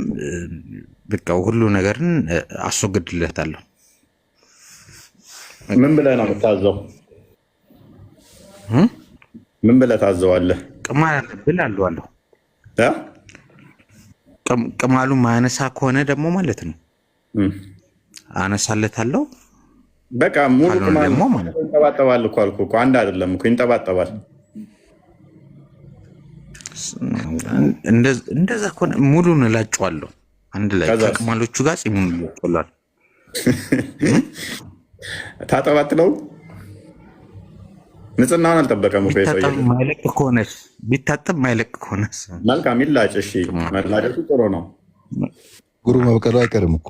በቃ ሁሉ ነገርን አስወግድለታለሁ። ምን ብለህ ነው የምታዘው? ምን ብለህ ታዘዋለህ? ቅማል ብላለሁ። ቅማሉ ማያነሳ ከሆነ ደግሞ ማለት ነው አነሳለታለሁ። በቃ ሙሉ ቅማል ይንጠባጠባል እኮ አልኩህ እኮ አንድ አይደለም እኮ ይንጠባጠባል። እንደዛ ከሆነ ሙሉን እላጨዋለሁ አንድ ላይ ከቅማሎቹ ጋር ፂሙን ይወጣላል። ታጠባጥለው ንጽህናውን አልጠበቀም እኮ የሰውዬው። ቢታጠብ ማይለቅ ከሆነ መልካም ይላጭ። እሺ መላጨቱ ጥሩ ነው። ጉሩ መብቀሉ አይቀርም እኮ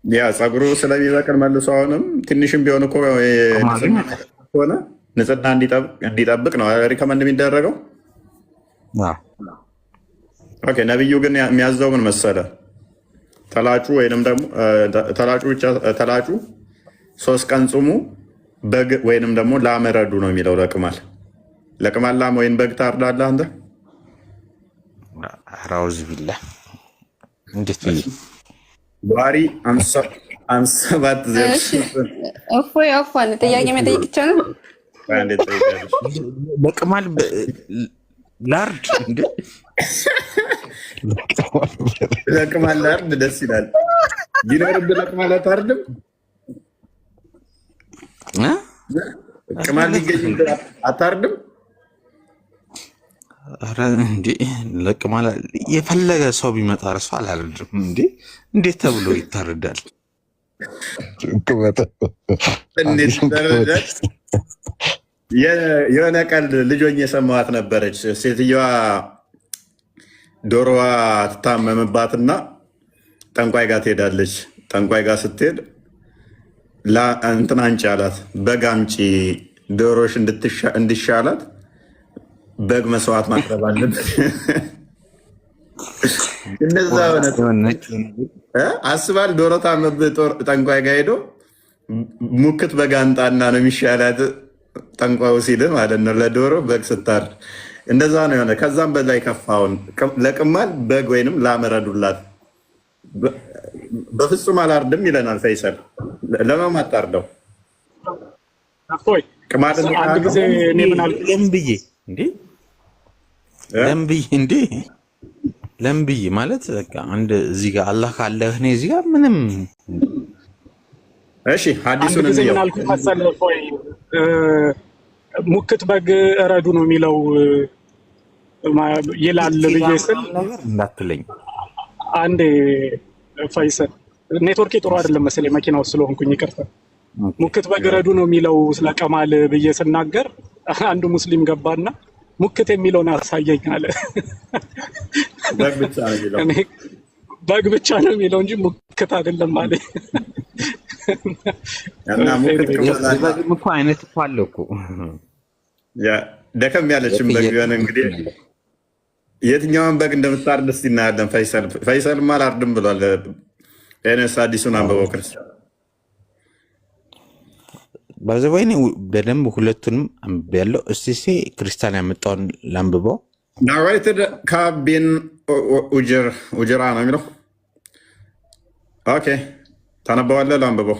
ያ ፀጉሩ ስለሚበቅል መልሶ አሁንም ትንሽም ቢሆን እኮ ሆነ ንጽህና እንዲጠብቅ ነው ሪከመንድ የሚደረገው። ኦኬ ነብዩ ግን የሚያዘው ምን መሰለ? ተላጩ ወይንም ደግሞ ተላጩ 3 ቀን ጹሙ፣ በግ ወይንም ደግሞ ላም ረዱ ነው የሚለው። ለቅማል ላም ወይን በግ ታርዳለህ አንተ? አራውዝ ቢላ እንዴት ነው ባሪ አንሰባት ዘሽ እፎይ አፋን ጥያቄ መጠየቅ ይቻላል? ለቅማል ላርድ እንዴ? ለቅማል ላርድ ደስ ይላል። ቢኖርብህ ለቅማል አታርድም? ቅማል ሊገኝ አታርድም? ኧረ እንዴ ለቅማል የፈለገ ሰው ቢመጣ እርሱ አላርድም እንዴ? እንዴት ተብሎ ይታረዳል? እንዴት ይታረዳል? የሆነ ቀልድ ልጆኝ የሰማኋት ነበረች። ሴትዮዋ ዶሮዋ ትታመምባትና ጠንቋይ ጋር ትሄዳለች። ጠንቋይ ጋር ስትሄድ እንትን አንቺ አላት፣ በግ አምጪ ዶሮሽ እንዲሻላት በግ መስዋዕት ማቅረብ አለበት። እንደዛ ሆነ አስባል። ዶሮ ታመብህ ጠንቋይ ጋር ሄዶ ሙክት በግ አንጣና ነው የሚሻላት ጠንቋዩ ሲል ማለት ነው። ለዶሮ በግ ስታርድ እንደዛ ነው የሆነ። ከዛም በላይ ከፋውን ለቅማል በግ ወይንም ላመረዱላት በፍጹም አላርድም ይለናል ፈይሰል። ለማን አታርደው? አንድ ጊዜ እኔ ምን አልኩ? ለምብዬ ማለት በቃ አንድ እዚህ ጋር አላህ ካለ እኔ እዚህ ጋር ምንም። እሺ ሐዲሱን ምን አልኩ መሰለህ? ሙክት በግ እረዱ ነው የሚለው ይላል ብዬ ስል ነገር እንዳትለኝ አንዴ ፈይሰል ኔትወርክ ጥሩ አይደለም መሰለኝ መኪና ውስጥ ስለሆንኩኝ ይቅርታ። ሙክት በግ እረዱ ነው የሚለው ስለ ቀማል ብዬ ስናገር አንዱ ሙስሊም ገባና ሙክት የሚለውን አሳየኝ አለ። በግ ብቻ ነው የሚለው በግ ብቻ ነው የሚለው እንጂ ሙክት አይደለም ማለት እና ሙክት በግም እኮ አይነት እኮ አለ እኮ ደከም ያለችም በግ ቢሆን እንግዲህ የትኛውን በግ እንደምታርድ እስኪ እናያለን። ፈይሰልማ አላርድም ብሏል። ኤነስ አዲሱን አንብበው ክርስቲያን ባዘባይኔ በደንብ ሁለቱንም አንብቤያለሁ። እስቲ ክርስቲያን ያመጣውን ላንብበው። ናሬትድ ካቢን ኡጅራ ነው የሚለው። ኦኬ ታነበዋለህ? ላንብበው።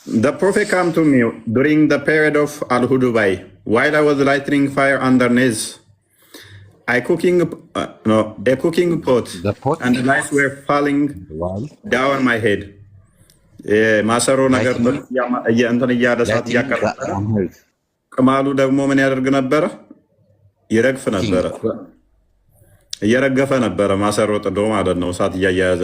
The prophet came to me during the period of Al-Hudubai while I was lighting fire underneath a cooking pot and the lights were falling down my head. ማሰሮ ነገር እንትን እያደሳት እያቀረበ ቅማሉ ደግሞ ምን ያደርግ ነበረ? ይረግፍ ነበረ፣ እየረገፈ ነበረ። ማሰሮ ጥዶ ማለት ነው፣ እሳት እያያያዘ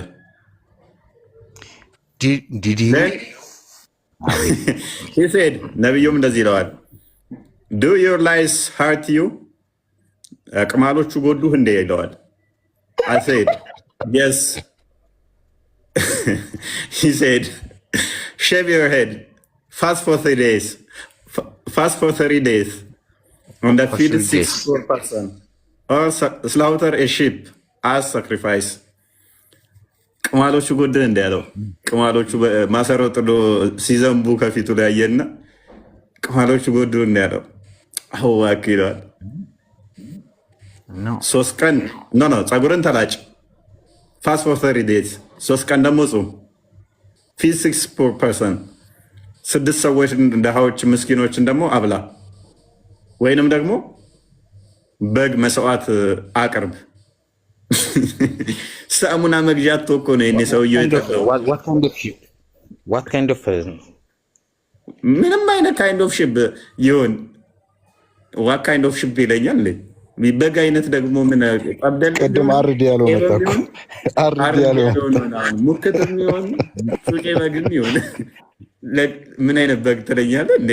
he said ነቢዩም እንደዚህ ይለዋል do your lies hurt you ቅማሎቹ ጎዱህ እንደ ይለዋል። I said yes. He said shave your head, fast for 3 days, fast for 30 days and feed 6 poor person or slaughter a sheep as sacrifice. ቅማሎቹ ጎድን እንዳያለው ቅማሎቹ ማሰሮ ጥሎ ሲዘንቡ ከፊቱ ላይ አየና ቅማሎቹ ጎድን እንዳያለው አዋክ ይለዋል። 3 ቀን ፀጉርን ተላጭ ፋስት ፎር 30 days 3 ቀን ደግሞ ጹም ፊድ 6 poor person 6 ሰዎች ድሃዎች ምስኪኖችን ደግሞ አብላ ወይንም ደግሞ በግ መስዋዕት አቅርብ። ሳሙና መግዣት እኮ ነው የኔ ሰውዬው የጠጣው። ምንም አይነት ካይንድ ኦፍ ሺፕ ይሁን ዋት ካይንድ ኦፍ ሺፕ ይለኛል። በግ አይነት ደግሞ ምን ቀብደል ቅድም አርድ ያለው መጣኩ አርድ ያለው ሙክት የሚሆን ሱቄ በግም ይሁን ምን አይነት በግ ትለኛለህ እንዴ?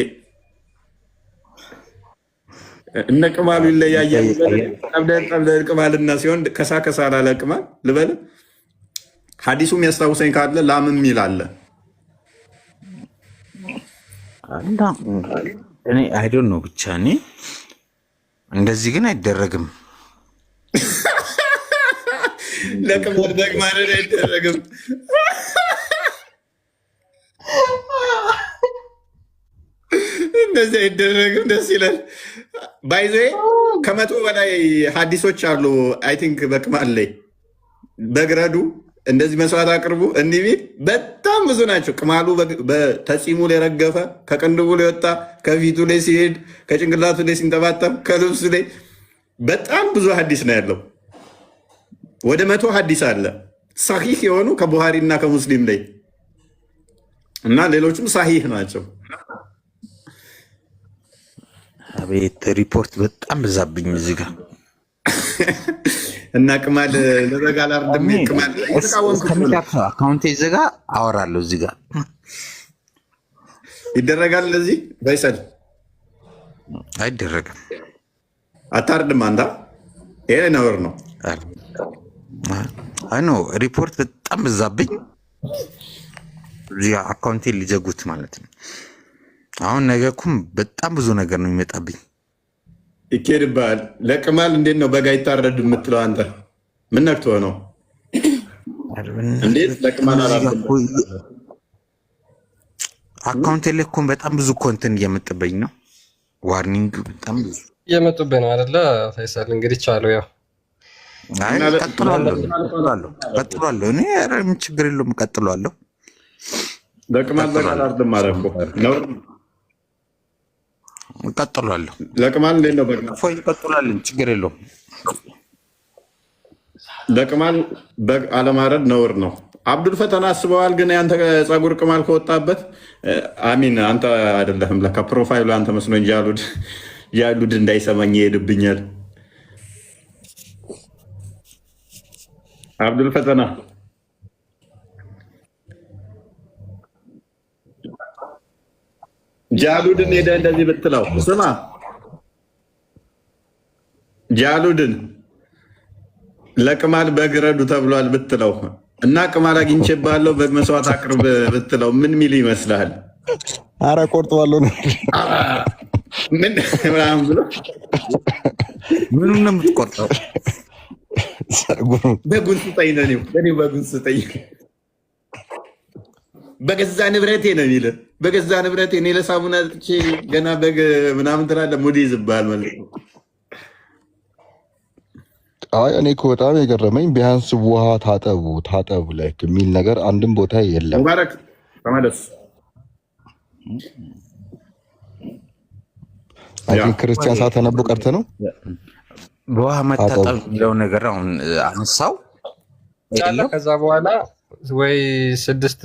እነ ቅማሉ ይለያያል። ቀብደል ቅማልና ሲሆን ከሳ ላለ ቅማል ልበል። ሐዲሱ የሚያስታውሰኝ ካለ ላምም ይላል። እኔ አይ ዶንት ኖ ብቻ እኔ እንደዚህ ግን አይደረግም። ለቅማል በግ ማለት አይደረግም። እንደዚህ አይደረግም። ደስ ይላል። ባይዘ ከ100 በላይ ሐዲሶች አሉ። አይ ቲንክ በቅማል ላይ በግረዱ እንደዚህ መስዋዕት አቅርቡ እንዲህ ቢል በጣም ብዙ ናቸው። ቅማሉ ተፂሙ ላይ ረገፈ፣ ከቅንድቡ ላይ ወጣ፣ ከፊቱ ላይ ሲሄድ፣ ከጭንቅላቱ ላይ ሲንጠባጠብ፣ ከልብሱ ላይ በጣም ብዙ ሐዲስ ነው ያለው። ወደ 100 ሐዲስ አለ ሳሂህ የሆኑ ከቡሃሪ እና ከሙስሊም ላይ እና ሌሎችም ሳሂህ ናቸው። አቤት ሪፖርት በጣም በዛብኝ እዚህ ጋር እና ቅማል ለበጋ ላርድም ቅማል አካውንቴ እዚህ ጋር አወራለሁ። እዚህ ጋር ይደረጋል። ለዚህ ፈይሰል አይደረግም። አታርድም አንተ። ይሄ ነውር ነው። አይ ኖ ሪፖርት በጣም በዛብኝ። እዚህ አካውንቴ ሊዘጉት ማለት ነው። አሁን ነገ እኮ በጣም ብዙ ነገር ነው የሚመጣብኝ። ይኬድብሃል። ለቅማል እንዴት ነው በጋ ይታረድ የምትለው አንተ? ምን ነክቶ ነው? እንዴት ለቅማል አላረድም? አካውንቴ ላይ እኮ በጣም ብዙ ኮንተንት እየመጣብኝ ነው። ዋርኒንግ በጣም ብዙ እየመጡብህ ነው አይደለ? ፈይሰል እንግዲህ ቻለው ያው ቀጥሏለሁ። እኔ ምን ችግር የለውም ቀጥሏለሁ። ለቅማል በጋ አላርድም ማለት እኮ ነው። ቀጥሏለሁ። ለቅማል እንዴት ነው በግ ፎይ ቀጥሏልን? ችግር የለውም። ለቅማል በግ አለማረድ ነውር ነው። አብዱል ፈተና አስበዋል። ግን ያንተ ጸጉር ቅማል ከወጣበት አሚን አንተ አይደለህም ለካ ፕሮፋይሉ አንተ መስሎ እንጂ ያሉድ እንዳይሰማኝ ይሄድብኛል። አብዱል ፈተና ጃሉድን ሄደ እንደዚህ ብትለው ስማ ጃሉድን ለቅማል በግ ረዱ ተብሏል ብትለው እና ቅማል አግኝቼብሃለሁ በግ መስዋዕት አቅርብ ብትለው ምን ሚል ይመስልሃል? አረ ቆርጠዋለሁ ነው ምን ምናምን ብሎ ምኑን ነው የምትቆርጠው? በጉን ስጠኝ ነው እኔ በጉን ስጠኝ በገዛ ንብረቴ ነው የሚልህ። በገዛ ንብረቴ እኔ ለሳሙና ገና በግ ምናምን ትላለህ። ሙድ ይዝብሃል ማለት ነው። አይ እኔ እኮ በጣም የገረመኝ ቢያንስ ውሃ ታጠቡ ላይ የሚል ነገር አንድም ቦታ የለም። ሙባረክ ተመለስ። አይ ክርስቲያን ሳተነቡ ቀርተ ነው በውሃ መታጠብ የሚለው ነገር አሁን አነሳው። ከዛ በኋላ ወይ 6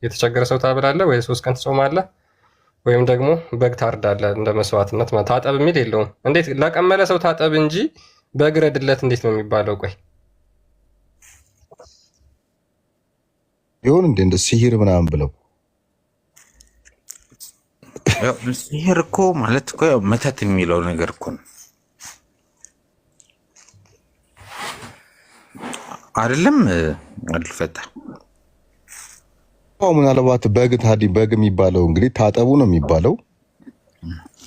የተቸገረ ሰው ታብላለህ፣ ወይ 3 ቀን ትጾማለህ፣ ወይም ደግሞ በግ ታርዳለህ እንደ መስዋዕትነት። ታጠብ የሚል የለውም። እንዴት ለቀመለ ሰው ታጠብ እንጂ በግ ረድለት እንዴት ነው የሚባለው? ቆይ ይሁን እንደ ሲሂር ምናምን ብለው ሲሂር እኮ ማለት እኮ መተት የሚለው ነገር እኮ ነው አይደለም? አልፈታ ምናልባት በግ በግ የሚባለው እንግዲህ ታጠቡ ነው የሚባለው።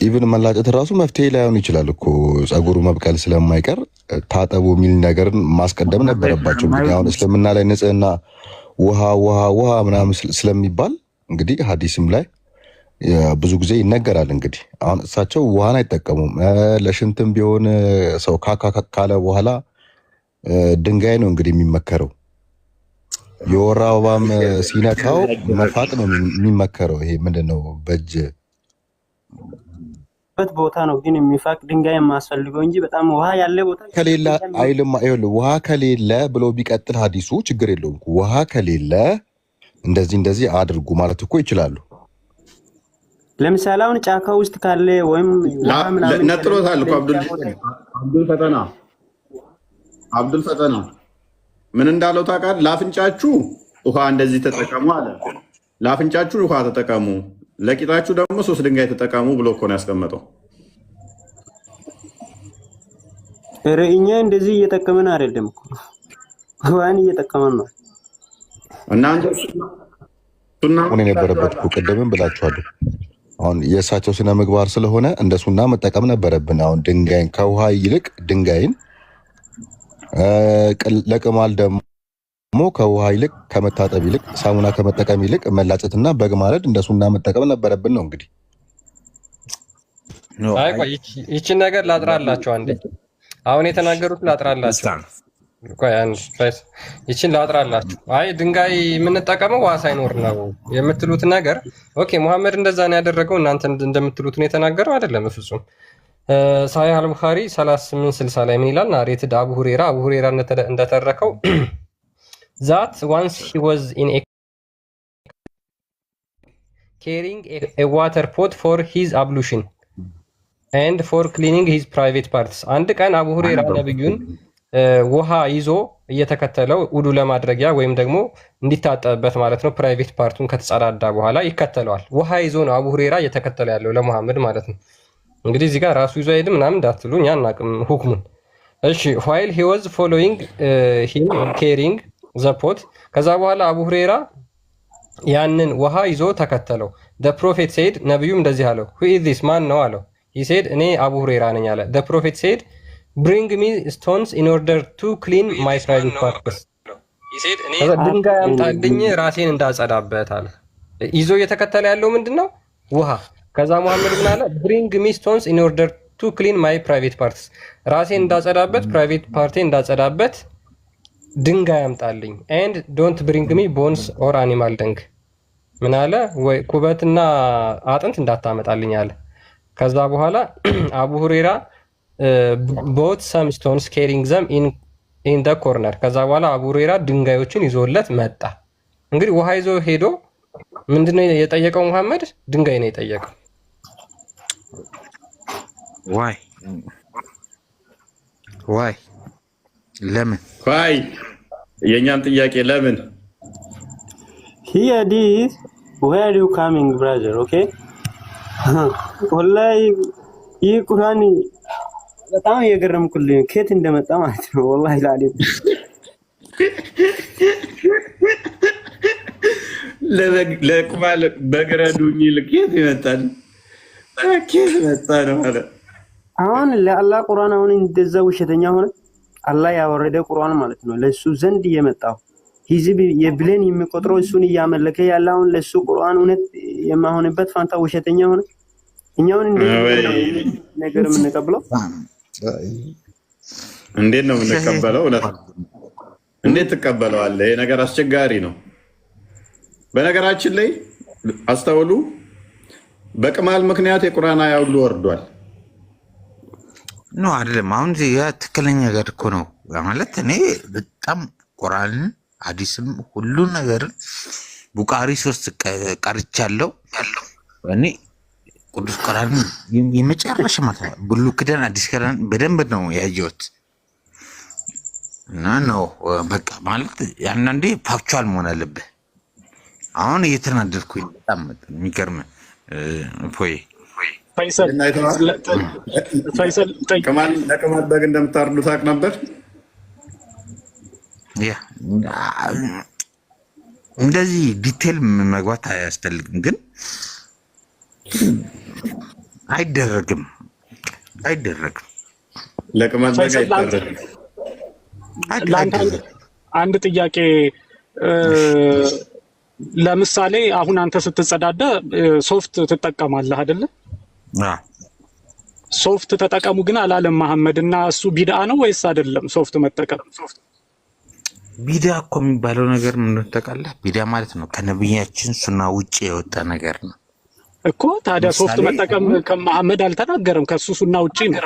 ኢቭን መላጨት ራሱ መፍትሄ ላይሆን ይችላል እኮ ጸጉሩ መብቀል ስለማይቀር ታጠቡ የሚል ነገርን ማስቀደም ነበረባቸው። እንግዲህ አሁን እስልምና ላይ ንጽህና ውሃ ምናምን ስለሚባል እንግዲህ ሐዲስም ላይ ብዙ ጊዜ ይነገራል። እንግዲህ አሁን እሳቸው ውሃን አይጠቀሙም። ለሽንትም ቢሆን ሰው ካካ ካለ በኋላ ድንጋይ ነው እንግዲህ የሚመከረው። የወር አበባም ሲነካው መፋቅ ነው የሚመከረው። ይሄ ምንድነው በእጅ ቦታ ነው ግን የሚፋቅ ድንጋይ የማያስፈልገው እንጂ በጣም ውሃ ያለ ቦታ ከሌለ አይልም። አይደል ውሃ ከሌለ ብሎ ቢቀጥል ሐዲሱ ችግር የለውም። ውሃ ከሌለ እንደዚህ አድርጉ ማለት እኮ ይችላሉ። ለምሳሌ አሁን ጫካ ውስጥ ካለ ወይም ነጥሮታል እኮ አብዱል ፈተና ምን እንዳለው ታውቃለህ? ለአፍንጫችሁ ውሃ እንደዚህ ተጠቀሙ አለ። ለአፍንጫችሁ ውሃ ተጠቀሙ፣ ለቂጣችሁ ደግሞ 3 ድንጋይ ተጠቀሙ ብሎ እኮ ነው ያስቀመጠው። እኛ እንደዚህ እየጠቀመን አይደለም እኮ ውሃን እየጠቀመን ነው። እናንተ ሱና የነበረበት እኮ ቅድምም ብላችኋለሁ። አሁን የእሳቸው ስነ ምግባር ስለሆነ እንደ ሱና መጠቀም ነበረብን። አሁን ድንጋይን ከውሃ ይልቅ ድንጋይን ለቅማል ደግሞ ከውሃ ይልቅ ከመታጠብ ይልቅ ሳሙና ከመጠቀም ይልቅ መላጨትና በግ ማረድ እንደ ሱና መጠቀም ነበረብን ነው እንግዲህ። አይ ቆይ ይቺን ነገር ላጥራላችሁ አንዴ። አሁን የተናገሩት ላጥራላችሁ። ቆይ አንዴ ይቺን ላጥራላችሁ። አይ ድንጋይ የምንጠቀመው ውሃ ሳይኖር ነው የምትሉት ነገር ኦኬ። መሐመድ እንደዛ ነው ያደረገው፣ እናንተ እንደምትሉት ነው የተናገረው አይደለም ፍጹም። ሳሂህ አል-ቡኻሪ 3860 ላይ ምን ይላል? ናሬትድ አቡ ሁሬራ እንደተረከው that once he was in a carrying a water pot for his ablution and for cleaning his private parts. አንድ ቀን አቡ ሁሬራ ነብዩን ውሃ ይዞ እየተከተለው ውዱ ለማድረጊያ ወይም ደግሞ እንዲታጠብበት ማለት ነው። ፕራይቬት ፓርቱን ከተጸዳዳ በኋላ ይከተለዋል። ውሃ ይዞ ነው አቡ ሁሬራ እየተከተለ ያለው ለሙሐመድ ማለት ነው። እንግዲህ እዚህ ጋር ራሱ ይዞ አይደለም ምናምን እንዳትሉ እኛ አናውቅም ሁክሙን። እሺ while he was following him carrying the pot ከዛ በኋላ አቡ ሁሬራ ያንን ውሃ ይዞ ተከተለው። the prophet said ነብዩም እንደዚህ አለው who is this ማን ነው አለው። he said እኔ አቡ ሁሬራ ነኝ አለ። the prophet said bring me stones in order to clean my private parts he said እኔ ድንጋይ አምጣልኝ ራሴን እንዳጸዳበት አለ። ይዞ እየተከተለ ያለው ምንድነው? ውሃ። ከዛ መሐመድ ምን አለ? bring me stones in order to clean my private parts ራሴን እንዳጸዳበት ፕራይቬት ፓርቴ እንዳጸዳበት ድንጋይ አምጣልኝ and don't bring me bones or animal dung ምን አለ? ወይ ኩበትና አጥንት እንዳታመጣልኝ አለ። ከዛ በኋላ አቡ ሁሬራ bought some stones carrying them in ኢን ደ ኮርነር። ከዛ በኋላ አቡ ሁረይራ ድንጋዮችን ይዞለት መጣ። እንግዲህ ውሃ ይዞ ሄዶ ምንድነው የጠየቀው? መሐመድ ድንጋይ ነው የጠየቀው። ዋይ ለምን? ዋይ የኛን ጥያቄ ለምን? Here this where are you coming brother? Okay. ወላሂ ይህ ቁርአን በጣም የገረምኩልኝ ከየት እንደመጣ ማለት ነው። ወላሂ ላሊም ለቁማል በግረዱኝ ልኬት ይመጣል ከየት መጣ ነው ማለት አሁን ለአላህ ቁርአን አሁን እንደዛ ውሸተኛ ሆነ። አላህ ያወረደ ቁርአን ማለት ነው ለሱ ዘንድ የመጣው ህዝብ የብሌን የሚቆጥረው እሱን እያመለከ ያለውን ለሱ ቁርአን እውነት የማይሆንበት ፋንታ ውሸተኛ ሆነ። እኛውን ነገር የምንቀበለው እንዴት ነው የምንቀበለው? እንዴት ትቀበለዋለህ? ይሄ ነገር አስቸጋሪ ነው። በነገራችን ላይ አስተውሉ፣ በቅማል ምክንያት የቁርአን አያ ሁሉ ወርዷል። ኖ አይደለም። አሁን ያ ትክክለኛ ነገር እኮ ነው ማለት እኔ በጣም ቁርአንን ሐዲስም ሁሉ ነገር ቡኻሪ 3 ቀርቻለሁ እኔ ቅዱስ ቁርአን የመጨረሻ ማለት ነው። ብሉይ ኪዳን አዲስ ኪዳን በደንብ ነው ያየሁት እና ነው በቃ ማለት ያንንዴ ፋክቹዋል መሆን አለበት። አሁን እየተናደድኩኝ በጣም የሚገርም ፈይሰል ከማን በግ እንደምታርዱ ታውቅ ነበር? ያ እንደዚህ ዲቴል መግባት አያስፈልግም፣ ግን አይደረግም። ለቅማል በግ አይደረግም። አንድ ጥያቄ ለምሳሌ አሁን አንተ ስትጸዳዳ ሶፍት ትጠቀማለህ አይደለ? ሶፍት ተጠቀሙ ግን አላለም መሐመድ እና እሱ ቢድአ ነው ወይስ አይደለም? ሶፍት መጠቀም ቢድአ እኮ የሚባለው ነገር ምን ተቀላል? ቢድአ ማለት ነው ከነብያችን ሱና ውጪ የወጣ ነገር ነው እኮ። ታዲያ ሶፍት መጠቀም ከመሐመድ አልተናገረም፣ ከሱ ሱና ውጪ ነው።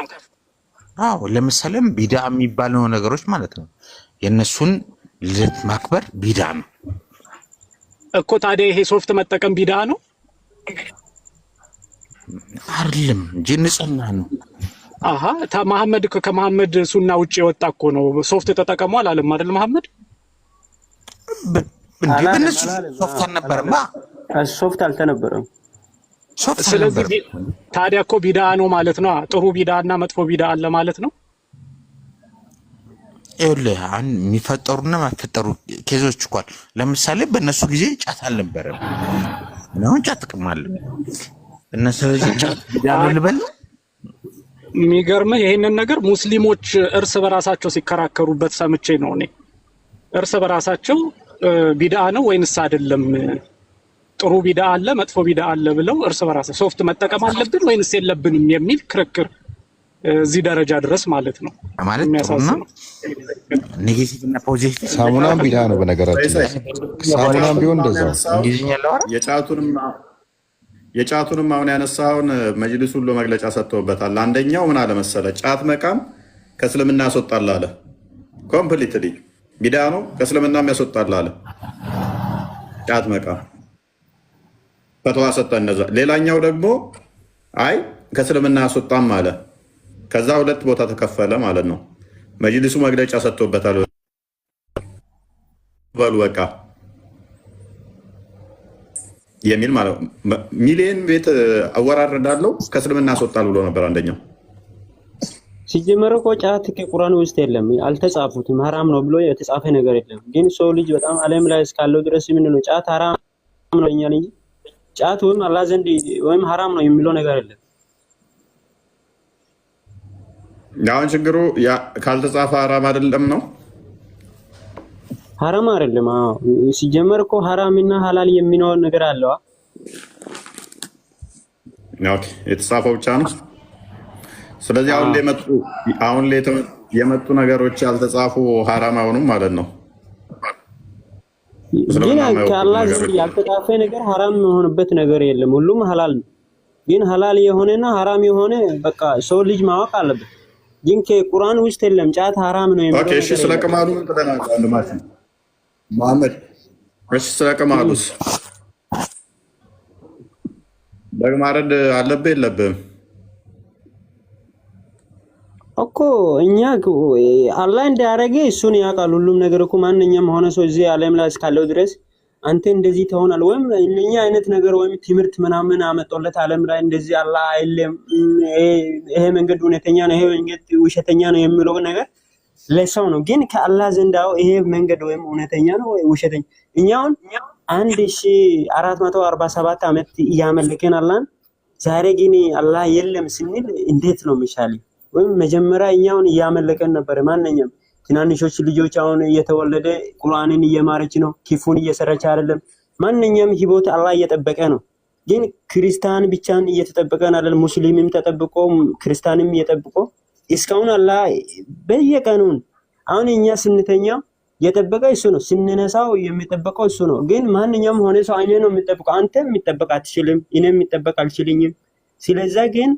አዎ ለምሳሌም ቢድአ የሚባለው ነገሮች ማለት ነው የነሱን ልደት ማክበር ቢድአ ነው እኮ። ታዲያ ይሄ ሶፍት መጠቀም ቢድአ ነው አይደለም እንጂ ንጽህና ነው። አሃ መሐመድ ከመሐመድ ሱና ውጪ የወጣ እኮ ነው። ሶፍት ተጠቀሙ አላለም አይደል መሐመድ? በእነሱ ሶፍት አልነበረም፣ ሶፍት አልተነበረም። ስለዚህ ታዲያ እኮ ቢድአ ነው ማለት ነው። ጥሩ ቢድአ እና መጥፎ ቢድአ አለ ማለት ነው። ይኸውልህ አሁን የሚፈጠሩና የማይፈጠሩ ኬዞች እኮ አሉ። ለምሳሌ በእነሱ ጊዜ ጫት አልነበረም፣ አሁን ጫት ጥቅም አለ። እነሱ ጫት ልበል የሚገርምህ ይሄንን ነገር ሙስሊሞች እርስ በራሳቸው ሲከራከሩበት ሰምቼ ነው እኔ። እርስ በራሳቸው ቢድአ ነው ወይንስ አይደለም፣ ጥሩ ቢድአ አለ መጥፎ ቢድአ አለ ብለው እርስ በራሳቸው ሶፍት መጠቀም አለብን ወይንስ የለብንም የሚል ክርክር እዚህ ደረጃ ድረስ ማለት ነው። ማለት ነው ኔጌቲቭ እና ፖዚቲቭ ሳሙናም ቢድአ ነው በነገራችን ላይ ሳሙናም ቢሆን እንደዛው እንግሊዝኛ ለወራ የጫቱንም አሁን ያነሳውን መጅልስ ሁሉ መግለጫ ሰጥቶበታል። አንደኛው ምን አለ መሰለ፣ ጫት መቃም ከእስልምና ያስወጣል አለ። ኮምፕሊትሊ ቢድአ ነው፣ ከእስልምናም ያስወጣል አለ። ጫት መቃም ፈትዋ ሰጠ እነዛ። ሌላኛው ደግሞ አይ ከእስልምና ያስወጣም አለ። ከዛ ሁለት ቦታ ተከፈለ ማለት ነው። መጅልሱ መግለጫ ሰጥቶበታል። በሉ በቃ የሚል ማለት ሚሊየን ቤት አወራረዳለው ከእስልምና ያስወጣል ብሎ ነበር አንደኛው። ሲጀመር እኮ ጫት ከቁርአን ውስጥ የለም፣ አልተጻፉትም። ሐራም ነው ብሎ የተጻፈ ነገር የለም። ግን ሰው ልጅ በጣም ዓለም ላይ እስካለው ድረስ ምን ነው ጫት ሐራም ነው እኛ እንጂ ጫት ወይም አላህ ዘንድ ወይም ሐራም ነው የሚለው ነገር የለም። አሁን ችግሩ ካልተጻፈ ሐራም አይደለም ነው። ሐራም አይደለም። አዎ ሲጀመር እኮ ሐራምና ሐላል የሚኖር ነገር አለው። ኦኬ የተጻፈው ብቻ ነው። ስለዚህ አሁን ላይ የመጡ ነገሮች ያልተጻፉ ሐራም አይሆኑም ማለት ነው። ግን ከአላህ ዘንድ ያልተጻፈ ነገር ሐራም የሆነበት ነገር የለም። ሁሉም ሐላል ነው። ግን ሐላል የሆነና ሐራም የሆነ በቃ ሰው ልጅ ማወቅ አለበት። ግን ከቁርአን ውስጥ የለም ጫት ሐራም ነው የሚለው። ኦኬ እሺ፣ ስለ ቅማሉ ምን ብለናል ወንድማችን መሐመድ? እሺ ስለ ቅማሉስ በግ ማረድ አለብህ የለብህም? እኮ እኛ አላህ እንዳያረገ እሱን ያውቃል። ሁሉም ነገር እኮ ማንኛውም ሆነ ሰው እዚህ ዓለም ላይ እስካለው ድረስ አንተ እንደዚህ ትሆናል ወይም እኛ አይነት ነገር ወይም ትምህርት ምናምን አመጣለት ዓለም ላይ እንደዚህ አላህ አይልም፣ ይሄ መንገድ እውነተኛ ነው፣ ይሄ መንገድ ውሸተኛ ነው የሚለው ነገር ለሰው ነው። ግን ከአላህ ዘንድ ይሄ መንገድ ወይም እውነተኛ ነው ወይ ውሸተኛ እኛውን 1447 ዓመት እያመለከን አላህን ዛሬ ግን አላህ የለም ስንል እንዴት ነው የሚሻለው? ወይም መጀመሪያ እኛውን እያመለከን ነበር። ማንኛውም ትናንሾች ልጆች አሁን እየተወለደ ቁርአንን እየማረች ነው፣ ክፉን እየሰራች አይደለም። ማንኛውም ህይወት አላህ እየጠበቀ ነው። ግን ክርስቲያን ብቻን እየተጠበቀን አይደለም፣ ሙስሊምም ተጠብቆ ክርስቲያንም እየጠብቆ እስካሁን አላህ በየቀኑን አሁን እኛ ስንተኛው የጠበቀ እሱ ነው፣ ስንነሳው የሚጠበቀው እሱ ነው። ግን ማንኛውም ሆነ ሰው እኔ ነው የሚጠብቀው፣ አንተ የሚጠበቅ አትችልም፣ እኔ የሚጠበቅ አልችልኝም። ስለዚህ ግን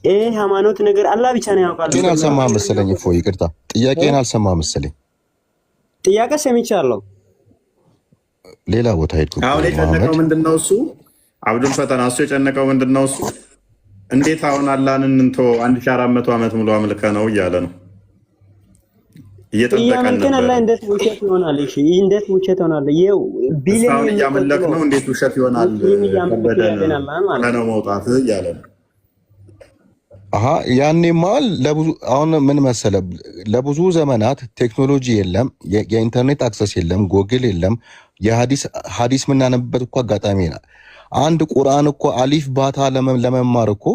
ይሄ ሃይማኖት ነገር አላህ ብቻ ነው ያውቃል። ግን አልሰማህም መሰለኝ። እፎይ ይቅርታ፣ ጥያቄን አልሰማህም መሰለኝ። ጥያቄ ሰምቻለሁ፣ ሌላ ቦታ ሄድኩ። አሁን የጨነቀው ምንድነው? እሱ አብዱል ፈተና እሱ የጨነቀው ምንድነው? እሱ እንዴት አሁን አላህን እንቶ 1400 ዓመት ሙሉ አምልከ ነው እያለ ነው እየጠበቀን ነበር። አላህ እንዴት ውሸት ይሆናል? እሺ እንዴት ውሸት ይሆናል? ይሄው ቢሊዮን እያመለክ ነው፣ እንዴት ውሸት ይሆናል? ነው መውጣት እያለ ነው። አሃ ያኔማ ለብዙ አሁን ምን መሰለ፣ ለብዙ ዘመናት ቴክኖሎጂ የለም፣ የኢንተርኔት አክሰስ የለም፣ ጎግል የለም። የሐዲስ የምናነብበት እኮ አጋጣሚ ነው። አንድ ቁርአን እኮ አሊፍ ባታ ለመማር እኮ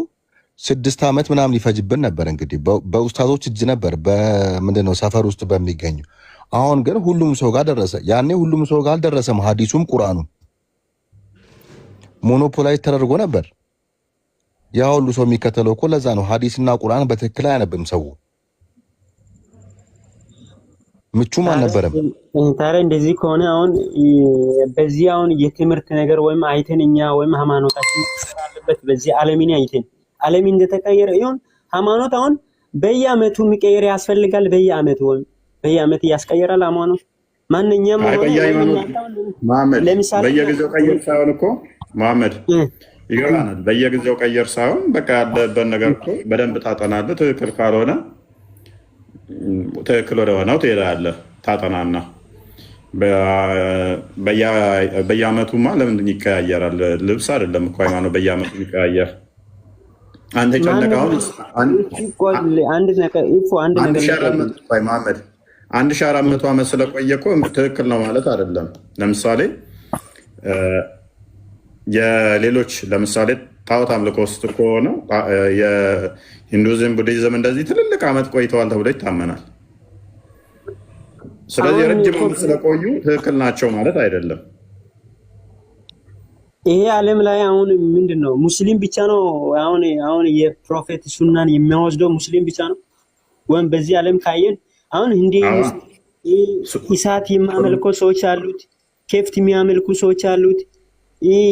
6 ዓመት ምናምን ይፈጅብን ነበር። እንግዲህ በኡስታዞች እጅ ነበር፣ በምንድነው ሰፈር ውስጥ በሚገኙ። አሁን ግን ሁሉም ሰው ጋር ደረሰ። ያኔ ሁሉም ሰው ጋር አልደረሰም። ሐዲሱም ቁርአኑ ሞኖፖላይዝ ተደርጎ ነበር። ያ ሁሉ ሰው የሚከተለው እኮ ለዛ ነው። ሐዲስና ቁርአን በትክክል አያነብም ሰው፣ ምቹም አልነበረም። ታዲያ እንደዚህ ከሆነ አሁን በዚህ አሁን የትምህርት ነገር ወይም አይተንኛ ወይም ሃይማኖታችን አለበት በዚህ ዓለምን አይተን ዓለም እንደተቀየረ ይሁን ሃይማኖት አሁን በየአመቱ የሚቀየር ያስፈልጋል። በየአመት ያስቀየራል ሃይማኖት ማንኛውም መሐመድ በየጊዜው ቀየር ሳይሆን እኮ መሐመድ ይገባናል። በየጊዜው ቀየር ሳይሆን በቃ ያለበት ነገር እኮ በደንብ ታጠናለህ። ትክክል ካልሆነ ትክክል ወደ ሆነው ትሄዳለህ። ታጠናና በየአመቱማ ለምንድን ይቀያየራል? ልብስ አይደለም እኮ ሃይማኖት በየአመቱ ይቀያየር። አንተ ጨነቀው 1400 ዓመት ስለቆየ እኮ ትክክል ነው ማለት አይደለም። ለምሳሌ የሌሎች ለምሳሌ ጣዖት አምልኮ ውስጥ ከሆነ የሂንዱዝም ቡዲዝም እንደዚህ ትልልቅ ዓመት ቆይተዋል ተብሎ ይታመናል። ስለዚህ ረጅም ዓመት ስለቆዩ ትክክል ናቸው ማለት አይደለም። ይሄ ዓለም ላይ አሁን ምንድነው ሙስሊም ብቻ ነው አሁን የፕሮፌት ሱናን የሚያወስደው ሙስሊም ብቻ ነው ወይም በዚህ ዓለም ካየን አሁን እንደ ኢሳት የሚያመልኩ ሰዎች አሉት፣ ኬፍት የሚያመልኩ ሰዎች አሉት፣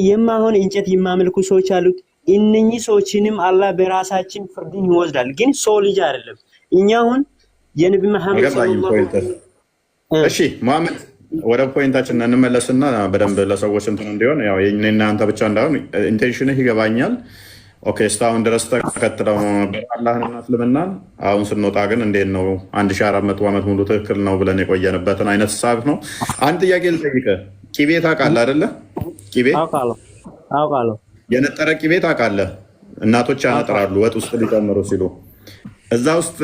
የማይሆን እንጨት የሚያመልኩ ሰዎች አሉት። እነኚህ ሰዎችንም አላህ በራሳችን ፍርድን ይወስዳል። ግን ሰው ልጅ አይደለም። እኛ አሁን የነቢ መሐመድ እሺ መሐመድ ወደ ፖይንታችን እንመለስና በደንብ ለሰዎች እንትን እንዲሆን ያው የእኔና አንተ ብቻ እንዳይሆን ኢንቴንሽንህ ይገባኛል። ኦኬ እስካሁን ድረስ ተከትለው አላህንና እስልምናን አሁን ስንወጣ ግን እንዴት ነው 1400 ዓመት ሙሉ ትክክል ነው ብለን የቆየንበትን አይነት ሀሳብ ነው። አንድ ጥያቄ ልጠይቅህ። ቂቤ ታውቃለህ አይደለ? ቂቤ አውቃለሁ። የነጠረ ቂቤ ታውቃለህ? እናቶች ያነጥራሉ ወጥ ውስጥ ሊጨምሩ ሲሉ። እዛ ውስጥ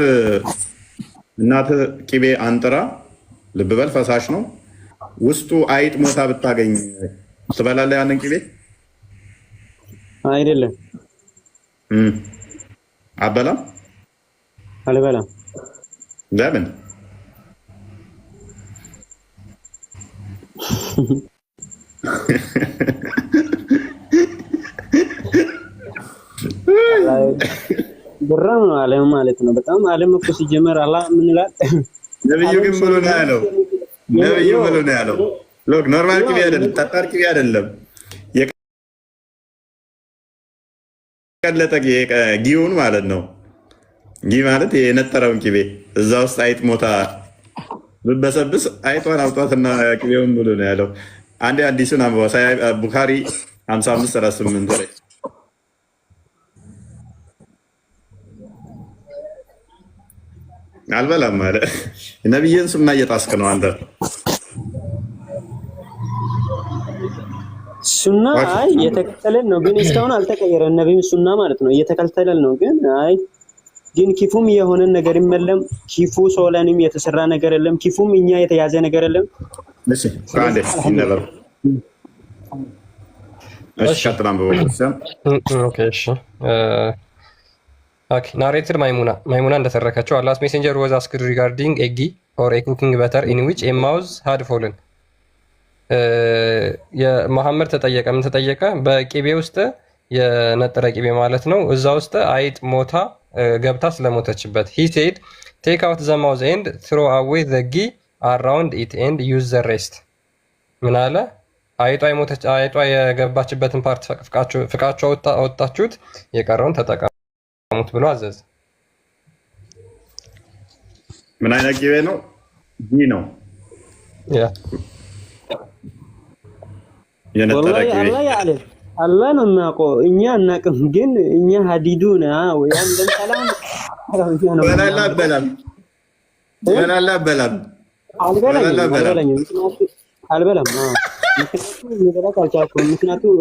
እናትህ ቂቤ አንጥራ፣ ልብ በል ፈሳሽ ነው፣ ውስጡ አይጥ ሞታ ብታገኝ ትበላለህ ያንን ቂቤ? አይደለም። አበላም? አልበላም። ለምን? ብራም ነው ዓለም ማለት ነው። በጣም ዓለም እኮ ሲጀመር አላህ ምን ይላል? ነብዩ ግን ብሎ ነው ያለው። ነብዩ ብሎ ነው ያለው። ሎክ ኖርማል ቂቤ አይደለም፣ ጠጣር ቂቤ አይደለም። የቀለጠ ጊዮን ማለት ነው። ይህ ማለት የነጠረውን ቅቤ እዛ ውስጥ አይጥ ሞታ ብበሰብስ አይጧን አውጧትና ቅቤውን ብሎ ነው ያለው። አንዴ አዲሱን አንብባ ቡኻሪ 5538 ላይ አልበላም ማለት ነብይን ሱና እየጣስክ ነው አንተ። ሱና አይ እየተከተለን ነው፣ ግን እስካሁን አልተቀየረም። ነብይም ሱና ማለት ነው እየተከተለን ነው፣ ግን አይ ግን ኪፉም የሆነ ነገር የለም። ኪፉ ሶላንም የተሰራ ነገር የለም። ኪፉም እኛ የተያዘ ነገር የለም። እሺ ካንዴ ይነበሩ እሺ ከተላም በወሰም ኦኬ እሺ ኦኬ ናሬትድ ማይሙና እንደተረከችው አላስ ሜሴንጀር was asked regarding a ghee or a cooking butter in which a mouse had fallen የመሐመድ ተጠየቀ። ምን ተጠየቀ? በቂቤ ውስጥ የነጠረ ቂቤ ማለት ነው። እዛ ውስጥ አይጥ ሞታ ገብታ ስለሞተችበት he said take out the mouse and throw away the ghee around it and use the rest ምን አለ? አይጧ የገባችበትን ፓርት ፍቃችሁ አወጣችሁት፣ የቀረውን ተጠቀሙት ብሎ አዘዘ። ምን አይነት ቂቤ ነው? ጊ ነው የነጠረ ቂቤ። አላህ ነው የሚያውቀው፣ እኛ አናውቅም። ግን እኛ ሀዲዱና ወይ አንደም ሰላም አልበላም ምክንያቱም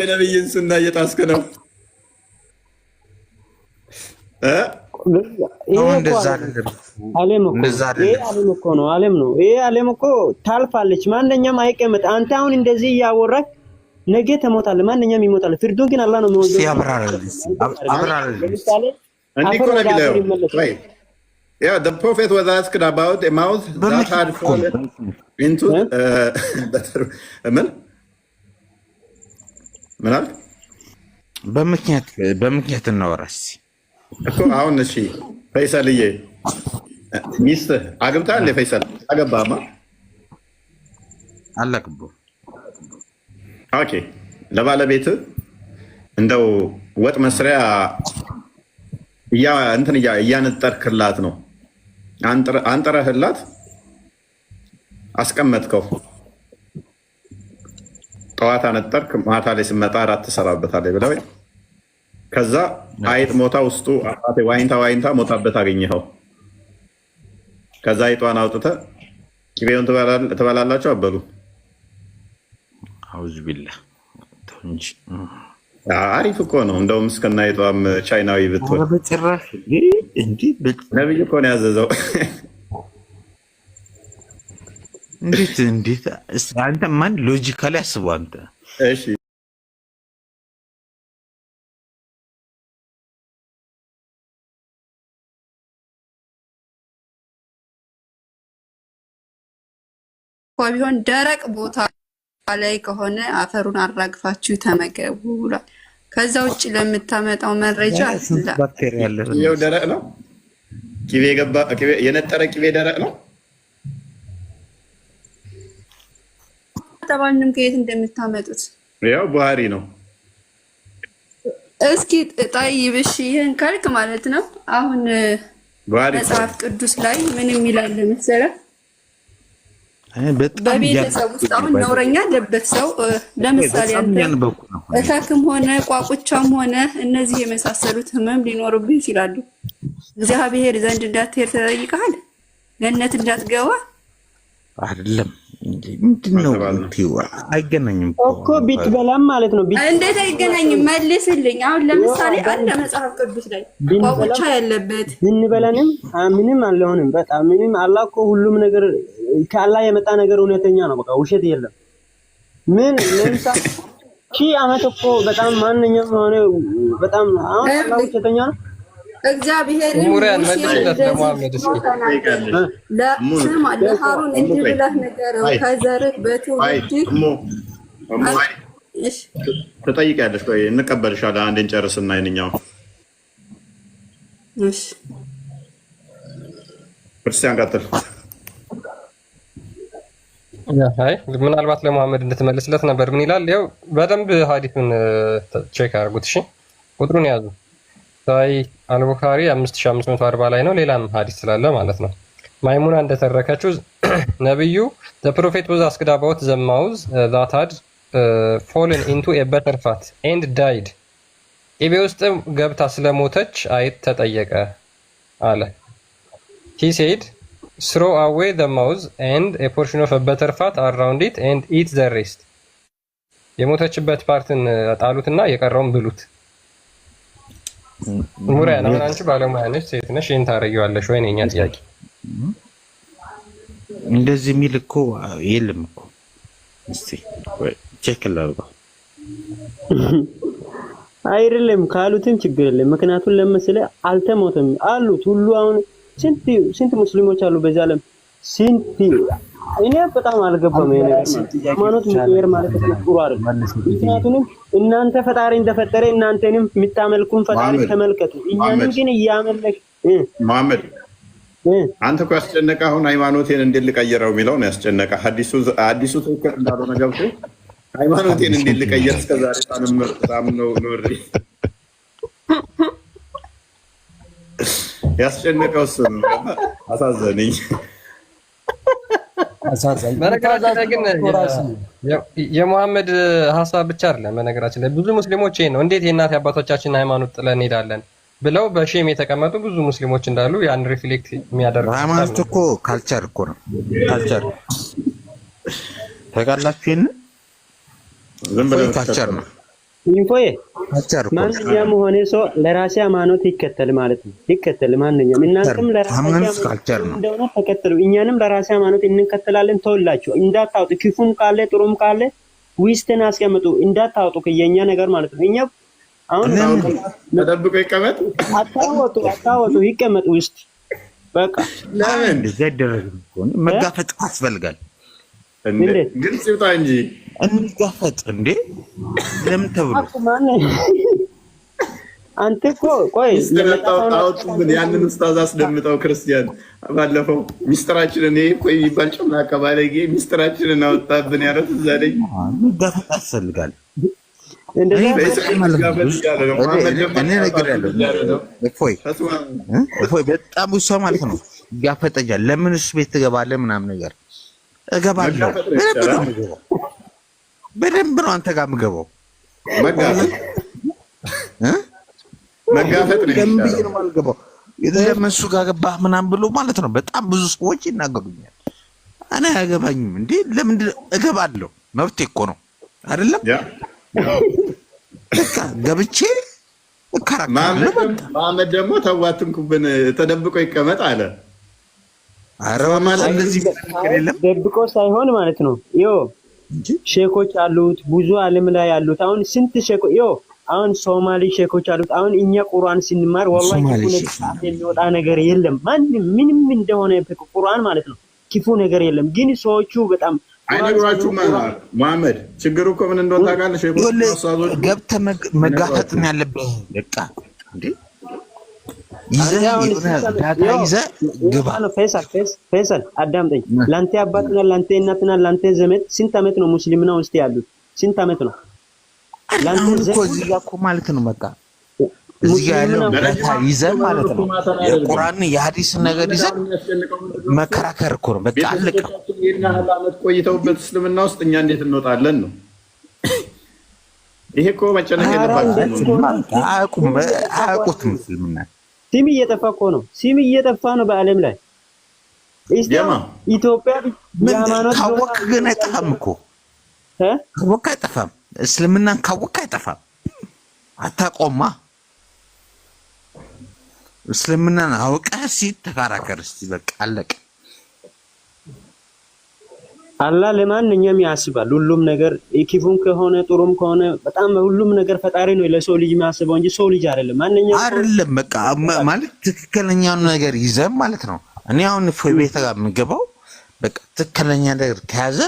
ነብይን ሱና እየጣስክ ነው። ዓለም ነው ይሄ። ዓለም እኮ ታልፋለች። ማንኛውም አይቀመጥ። አንተ አሁን እንደዚህ እያወራህ ነገ ተሞታለህ። ማንኛውም ይሞታል። ፍርዱን ግን አላህ ነው የሚወስደው። Yeah, the prophet was asked about a mouse that had fallen into ምን አልክ? በምክንያት እናወራስ እኮ አሁን እሺ፣ ፈይሰልዬ ሚስትህ አግብታል? ፈይሰል አገባማ? አላግባም። ኦኬ፣ ለባለቤትህ እንደው ወጥ መስሪያ እያነጠርክላት ነው። አንጥረህላት አስቀመጥከው። ጠዋት አነጠርክ፣ ማታ ላይ ስመጣ እራት ትሰራበታለህ ብለው ከዛ አይጥ ሞታ ውስጡ ዋይንታ ሞታበት አገኘኸው። ከዛ አይጧን አውጥተህ ቅቤውን ትበላላችሁ? አበሉ አውዝ ቢላህ እንጂ አሪፍ እኮ ነው። እንደውም እስከና አይጧም ቻይናዊ ብትሆን በጭራሽ ነብዩ እኮ ነው ያዘዘው። እንዴት አንተ ማን ሎጂካሊ አስበው አንተ። እሺ ቢሆን ደረቅ ቦታ ላይ ከሆነ አፈሩን አራግፋችሁ ተመገቡ ብሏል። ከዛ ውጭ ለምታመጣው መረጃ ይኸው ደረቅ ነው። የነጠረ ቅቤ ደረቅ ነው። ተባልንም ከየት እንደምታመጡት ያው ቡሃሪ ነው። እስኪ ጣይብሽ ይሄን ካልክ ማለት ነው። አሁን መጽሐፍ ቅዱስ ላይ ምን የሚላል መሰለህ? በቤተሰብ ውስጥ አሁን ነውረኛ ያለበት ሰው ለምሳሌ እከክም ሆነ ቋቁቻም ሆነ እነዚህ የመሳሰሉት ህመም ሊኖርብህ ይችላሉ። እግዚአብሔር ዘንድ እንዳትሄድ ተጠይቀሃል። ገነት እንዳትገባ አይደለም። ምንድነው? አይገናኝም እኮ ቢትበላም ማለት ነው። እንዴት አይገናኝም? መልስልኝ። አሁን ለምሳሌ አንድ መጽሐፍ ቅዱስ ላይ ቋቁቻ ያለበት ብንበላንም ምንም አልሆንም። በጣም ምንም አላህ እኮ ሁሉም ነገር ከአላህ የመጣ ነገር እውነተኛ ነው። በቃ ውሸት የለም። ምን ለምሳሌ ዓመት እኮ በጣም ማንኛውም ሆነ በጣም አሁን አላህ ውሸተኛ ነው። እግዚአብሔር ለሃሩን እንዲህ ብለህ ንገረው ከዘርህ በትውልድህ ትጠይቂያለሽ። ቆይ እንቀበልሻለን። አንድ እንጨርስና ይንኛው ክርስቲያን ቀጥል። አይ ምናልባት ለመሐመድ እንድትመልስለት ነበር። ምን ይላል? ያው በደንብ ሐዲሱን ቼክ አድርጉት። እሺ ቁጥሩን ያዙ። ሳሂህ አልቡኻሪ 5540 ላይ ነው። ሌላም ሐዲስ ስላለ ማለት ነው። ማይሙና እንደተረከችው ነብዩ the prophet was asked about the mouse that had fallen into a butter fat and died ኢቤ ውስጥ ገብታ ስለሞተች አይት ተጠየቀ አለ። he said throw away the mouse and a portion of a butter fat around it and eat the rest የሞተችበት ፓርትን ጣሉትና የቀረውን ብሉት። ሙሪያ ነው። አንቺ ባለሙያ ነሽ፣ ሴት ነሽ፣ ይሄን ታረጊዋለሽ ወይ ነው የኛ ጥያቄ። እንደዚህ የሚል እኮ የለም እኮ። እስቲ ወይ ቼክ ላድርገው። አይደለም ካሉትም ችግር የለም። ምክንያቱም ለምሳሌ አልተሞተም አሉት ሁሉ አሁን ስንት ሙስሊሞች አሉ በዛ ዓለም ስንት እኔ በጣም አልገባም። ይሄ ነገር ሃይማኖት ምክር ማለት ጥሩ አይደለም። ምክንያቱም እናንተ ፈጣሪ እንደፈጠረ እናንተንም የምታመልኩን ፈጣሪ ተመልከቱ። እኛንም ግን እያመለክ መሐመድ አንተ እኮ ያስጨነቀ አሁን ሃይማኖቴን እንዴት ልቀይረው የሚለው ነው ያስጨነቀ። አዲሱ ትክክል እንዳልሆነ ገብቶ ሃይማኖቴን እንዴት ልቀይር እስከዛሬ ሳምነው ኖሬ ያስጨነቀው እሱ ነው። አሳዘነኝ። በነገራችን ላይ ግን የሙሐመድ ሀሳብ ብቻ አይደለም። በነገራችን ላይ ብዙ ሙስሊሞች ይሄ ነው እንዴት የእናት አባቶቻችን ሃይማኖት ጥለን እንሄዳለን ብለው በሼም የተቀመጡ ብዙ ሙስሊሞች እንዳሉ ያን ሪፍሌክት የሚያደርግ ሃይማኖት እኮ ካልቸር እኮ ነው። ካልቸር ተጋላችሁ ዝም ብለው ካልቸር ነው። ኢንፎዬ ማንኛውም ሆነ ሰው ለራሴ ሃይማኖት ይከተል ማለት ነው። ይከተል ማንኛውም እናንተም ለራሴ ሃይማኖት እንደሆነ ተከተሉ፣ እኛንም ለራሴ ሃይማኖት እንከተላለን። ተውላችሁ እንዳታውጡ፣ ክፉም ካለ ጥሩም ካለ ዊስትን አስቀምጡ፣ እንዳታውጡ ከየኛ ነገር ማለት ነው። እኛ አሁን ተደብቆ ይቀመጥ፣ አታወጡ፣ ይቀመጥ ውስጥ በቃ። ለምን እንደዚህ አይደረግም? መጋፈጥ ያስፈልጋል። ግልጽ ይውጣ እንጂ እንጋፈጥ እንዴ ለምን ተብሎ አንተ እኮ ቆይ ስለመጣው ያንን ኡስታዝ አስደምጠው ክርስቲያን ባለፈው ሚስጥራችንን ይሄ ቆይ ይባል ጭምናካ ባለጌ ሚስጥራችንን አወጣብን ያሉት እዛ ላይ መጋፈጥ ያስፈልጋል። እንደዚህ እፎይ በጣም ብዙ ሰው ማለት ነው ጋፈጠጃል። ለምን እሱ ቤት ትገባለህ ምናምን ነገር እገባለሁ። በደንብ ነው አንተ ጋር የምገባው። መጋፈጥ ነው የማልገባው። ለምን እሱ ጋር ገባህ ምናምን ብሎ ማለት ነው በጣም ብዙ ሰዎች ይናገሩኛል። እኔ አያገባኝም እንዴ ለምንድን እገባለሁ? መብቴ እኮ ነው አይደለም? በቃ ገብቼ መሐመድ ደግሞ ተዋትንኩብን ተደብቆ ይቀመጥ አለ። ኧረ ማለት እንደዚህ ደብቆ ሳይሆን ማለት ነው። ሼኮች አሉት ብዙ ዓለም ላይ ያሉት አሁን ስንት ሼኮች አሁን ሶማሊ ሼኮች አሉት። አሁን እኛ ቁርአን ስንማር ወላሂ ክፉ የሚወጣ ነገር የለም። ማንም ምንም እንደሆነ ቁርአን ማለት ነው ክፉ ነገር የለም። ግን ሰዎቹ በጣም አይነግራችሁ መሐመድ ችግሩ እኮ ምን እንደሆነ ታውቃለህ? ሼኮች ገብተህ መጋፈጥ ነው ያለብህ። በቃ እንዴ ፈይሰል አዳምጠኝ። ላንተ አባትና ላንተ እናትና ላንተ ዘመድ ስንት ዓመት ነው ሙስሊምና ውስጥ ያሉት? ስንት ዓመት ነው? ላንተ ዘመድ እዚህ ጋር እኮ ማለት ነው በቃ እዚህ ጋር ያለው ዳታ ይዘህ ማለት ነው የቁርአን የሐዲስን ነገር ይዘህ መከራከር እኮ ነው በቃ አለቀ። ይሄን ያህል ዓመት ቆይተውበት እስልምና ውስጥ እኛ እንዴት እንወጣለን ነው? ይሄ እኮ መጨነቅ የለባችሁም። አያውቁትም እስልምና ሲም እየጠፋ እኮ ነው። ሲም እየጠፋ ነው በዓለም ላይ ኢትዮጵያ የሃይማኖት ካወቅህ ግን አይጠፋም እኮ ካወቅህ አይጠፋም። እስልምናን ካወቅህ አይጠፋም። አታውቀውማ። እስልምናን አውቀህ ተከራከር እስቲ በቃ አለቀ። አላህ ለማንኛውም ያስባል ሁሉም ነገር ክፉም ከሆነ ጥሩም ከሆነ በጣም ሁሉም ነገር ፈጣሪ ነው ለሰው ልጅ የሚያስበው እንጂ ሰው ልጅ አይደለም። ማንኛውም አይደለም በቃ ማለት ትክክለኛውን ነገር ይዘህ ማለት ነው። እኔ አሁን ቤት ጋር የምገባው በቃ ትክክለኛ ነገር ከያዘ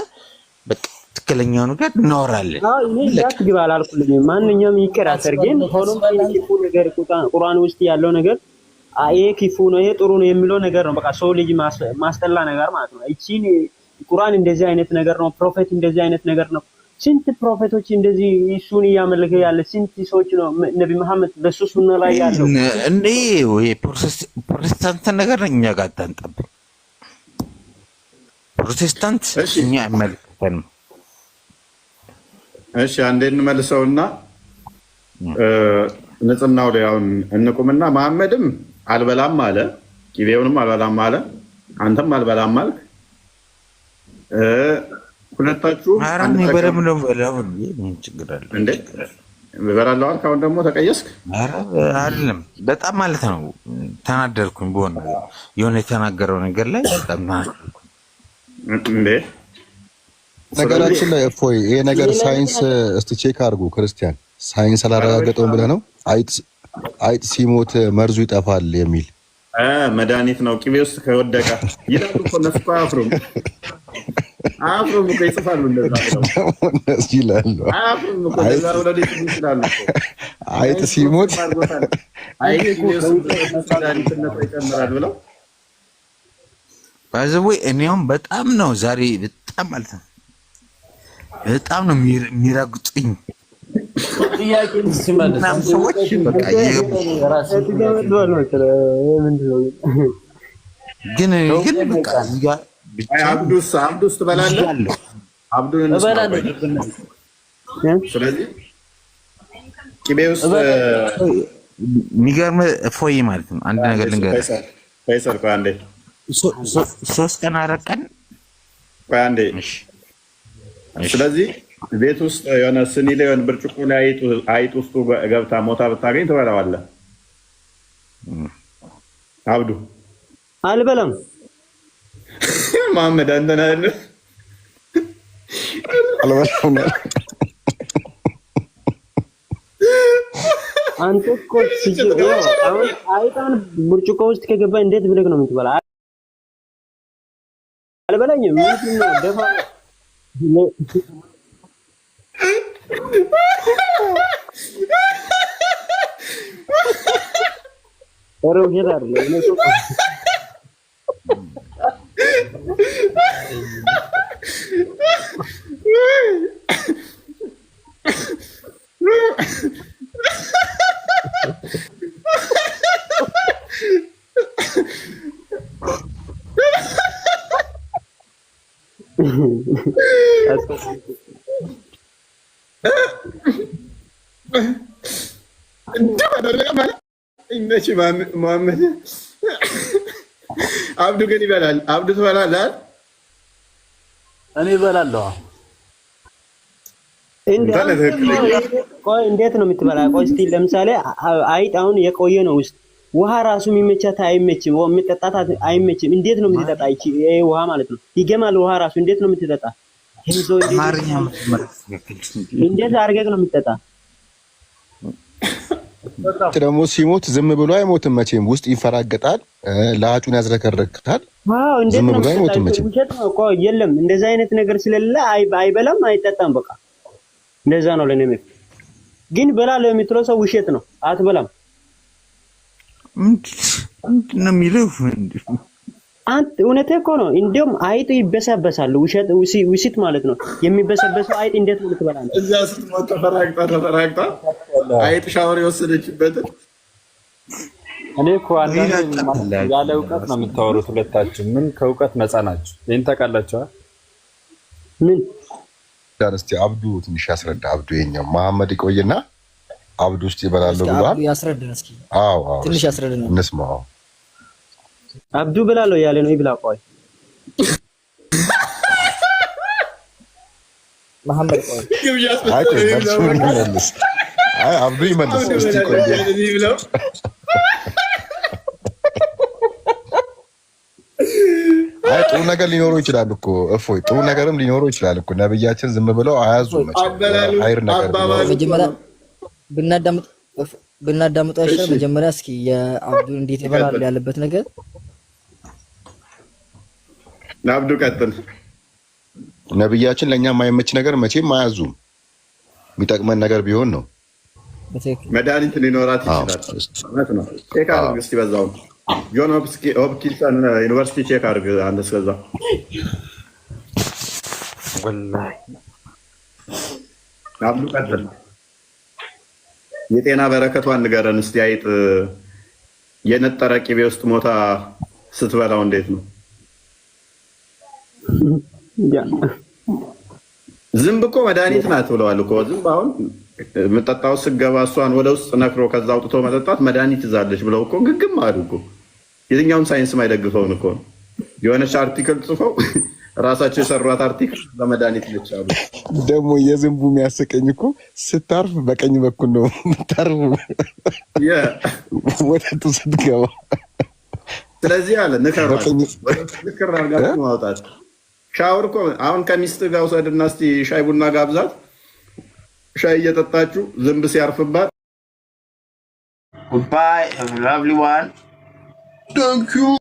በቃ ትክክለኛው ነገር እናወራለን። እኔ ያትግባ አላልኩልኝም። ማንኛውም ይከራከር። ግን ሆኖም ክፉ ነገር ቁርአን ውስጥ ያለው ነገር ይሄ ክፉ ነው ይሄ ጥሩ ነው የሚለው ነገር ነው። በቃ ሰው ልጅ ማስጠላ ነገር ማለት ነው። እቺን ቁርአን እንደዚህ አይነት ነገር ነው፣ ፕሮፌት እንደዚህ አይነት ነገር ነው። ስንት ፕሮፌቶች እንደዚህ እሱን እያመለከ ያለ ስንት ሰዎች ነው ነብይ መሐመድ በሱ ሱና ላይ ያለው እንዴ ወይ ፕሮቴስታንት ነገር እኛ ጋር አታንጠብ። ፕሮቴስታንት እኛ አይመለከተንም። እሺ አንዴ እንመልሰውና ንጽህናው ላይ አሁን እንቁምና መሐመድም አልበላም አለ፣ ቂቤውንም አልበላም አለ፣ አንተም አልበላም አልክ። ሁለታችሁ አራን ይበለም ነው በላው ምን ችግር አለ እንዴ? በበላለው አልክ። አሁን ደግሞ ተቀየስክ። አረ አይደለም በጣም ማለት ነው ተናደርኩኝ። በሆነ የሆነ የተናገረው ነገር ላይ በጣም እንዴ ነገራችን ላይ እፎይ ይሄ ነገር ሳይንስ እስቲ ቼክ አድርጉ። ክርስቲያን ሳይንስ አላረጋገጠውም ብለህ ነው? አይጥ ሲሞት መርዙ ይጠፋል የሚል መድኃኒት ነው ቅቤ ውስጥ ከወደቀ ይላሉ እኮ እነሱ እኮ አያፍሩም እኮ ይጽፋሉ። እንደዛ እነሱ ይላሉ አያፍሩም እኮ እንደዛ ብለው ይጽፋሉ እኮ አይጥ ሲሞት አይጥ መድኃኒትነት ይጨምራል ብለው ባይዘው እኔም በጣም ነው ዛሬ በጣም ማለት ነው በጣም ነው የሚረግጡኝ ጥያቄ ሲመልስ ሰዎች በቃ ግን በቃ አብዱስ ትበላለህ? አብዱን ስለዚህ ቅቤ ውስጥ የሚገርም እፎይ ማለት ነው። አንድ ነገር ልንገርህ ፈይሰል፣ ቆይ አንዴ 3 ቀን 4 ቀን ቆይ አንዴ። ስለዚህ ቤት ውስጥ የሆነ ስኒ ላይ የሆነ ብርጭቆ ላይ አይጥ ውስጡ ገብታ ሞታ ብታገኝ ትበላዋለህ? አብዱ አልበላም። መሐመድ አንተ ነህ አይደል? አልበላም። አንተ እኮ አሁን አይጣን ብርጭቆ ውስጥ ከገባ እንዴት ብለህ ነው የምትበላ? አልበላኝም። ምንድን ነው ደፋ ሮጌት አይደለም እነሱ መሐመድ አብዱ ግን ይበላል። አብዱ ትበላለህ? እኔ እበላለሁ። ቆይ እንዴት ነው የምትበላ? ቆይ እስኪ ለምሳሌ አይጥ አሁን የቆየ ነው ውስጥ ውሃ ራሱ የሚመቻት አይመችም፣ የሚጠጣት አይመችም። እንዴት ነው የምትጠጣ? ይሄ ውሃ ማለት ነው ይገማል። ውሃ ራሱ እንዴት ነው የምትጠጣ? እንዴት አድርገህ ነው የምትጠጣ? ደግሞ ሲሞት ዝም ብሎ አይሞትም መቼም፣ ውስጥ ይፈራገጣል፣ ለአጩን ያዝረከረክታል። ዝም ብሎ አይሞትም መቼም። ቆይ የለም እንደዛ አይነት ነገር ስለሌለ አይበላም፣ አይጠጣም። በቃ እንደዛ ነው ለኔ። ግን በላ ለሚትለው ሰው ውሸት ነው። አትበላም ምንድን ነው የሚለው? አንተ እውነቴ እኮ ነው። እንዲያውም አይጥ ይበሳበሳል። ውሸት ማለት ነው። የሚበሰበሰው አይጥ እንዴት ነው ትበላለህ? እዛ ስትሞት ተፈራግጣ አይጥ ሻወር የወሰደችበትን። እኔ እኮ አንዳንዴ ያለ እውቀት ነው የምታወሩት ሁለታችሁ። ምን ከእውቀት ነፃ ናችሁ? ይሄን ታውቃላችሁ? ምን እስቲ አብዱ ትንሽ ያስረዳ። አብዱ የኛው መሐመድ ይቆይና አብዱ ውስጥ ይበላሉ ብሏል። ያስረዳን እስኪ። አዎ ትንሽ ያስረዳን እንስማው። አብዱ ብላለሁ ያለ ነው ይብላ። ቆይ መሐመድ ቆይ አብዱ ይመልስ እስቲ። ቆይ ጥሩ ነገር ሊኖረው ይችላል እኮ እፎይ፣ ጥሩ ነገርም ሊኖረው ይችላል እኮ። ነብያችን ዝም ብለው አያዙም መቼም። ሀይር ነገር መጀመሪያ ብናዳምጠው አይሻልም? መጀመሪያ እስኪ የአብዱ እንዴት ይበላል ያለበት ነገር ለአብዱ ቀጥል። ነብያችን ለእኛ የማይመች ነገር መቼም አያዙም። የሚጠቅመን ነገር ቢሆን ነው። መድኃኒት ሊኖራት ይችላል። እውነት ነው። ቼክ አድርግ እስኪ በዛውም ጆን ሆፕኪንስ ዩኒቨርሲቲ ቼክ አድርግ አንተ። እስከዛ ወላሂ አብዱ ቀጥል። የጤና በረከቷን ንገረን እስቲ። አይጥ የነጠረ ቅቤ ውስጥ ሞታ ስትበላው እንዴት ነው? ዝንብ እኮ መድኃኒት ናት ብለዋል እኮ። ዝንብ አሁን የምጠጣው ስገባ እሷን ወደ ውስጥ ነክሮ ከዛ አውጥቶ መጠጣት መድኃኒት ይዛለች ብለው እኮ ግግም አሉ እኮ። የትኛውን ሳይንስ ማይደግፈውን እኮ ነው። የሆነች አርቲክል ጽፈው ራሳቸው የሰሯት አርቲክል በመድኃኒት ነች አሉ። ደግሞ የዝንቡ የሚያስቀኝ እኮ ስታርፍ በቀኝ በኩል ነው የምታርፍ ወተቱ ስትገባ። ስለዚህ አለ ንከሯት፣ ንክር አድርጋችሁ ማውጣት። ሻወር እኮ አሁን ከሚስት ጋር ውሰድና እስቲ ሻይ ቡና ጋብዛት። ሻይ እየጠጣችሁ ዝንብ ሲያርፍባት Goodbye, have a lovely one. Thank you.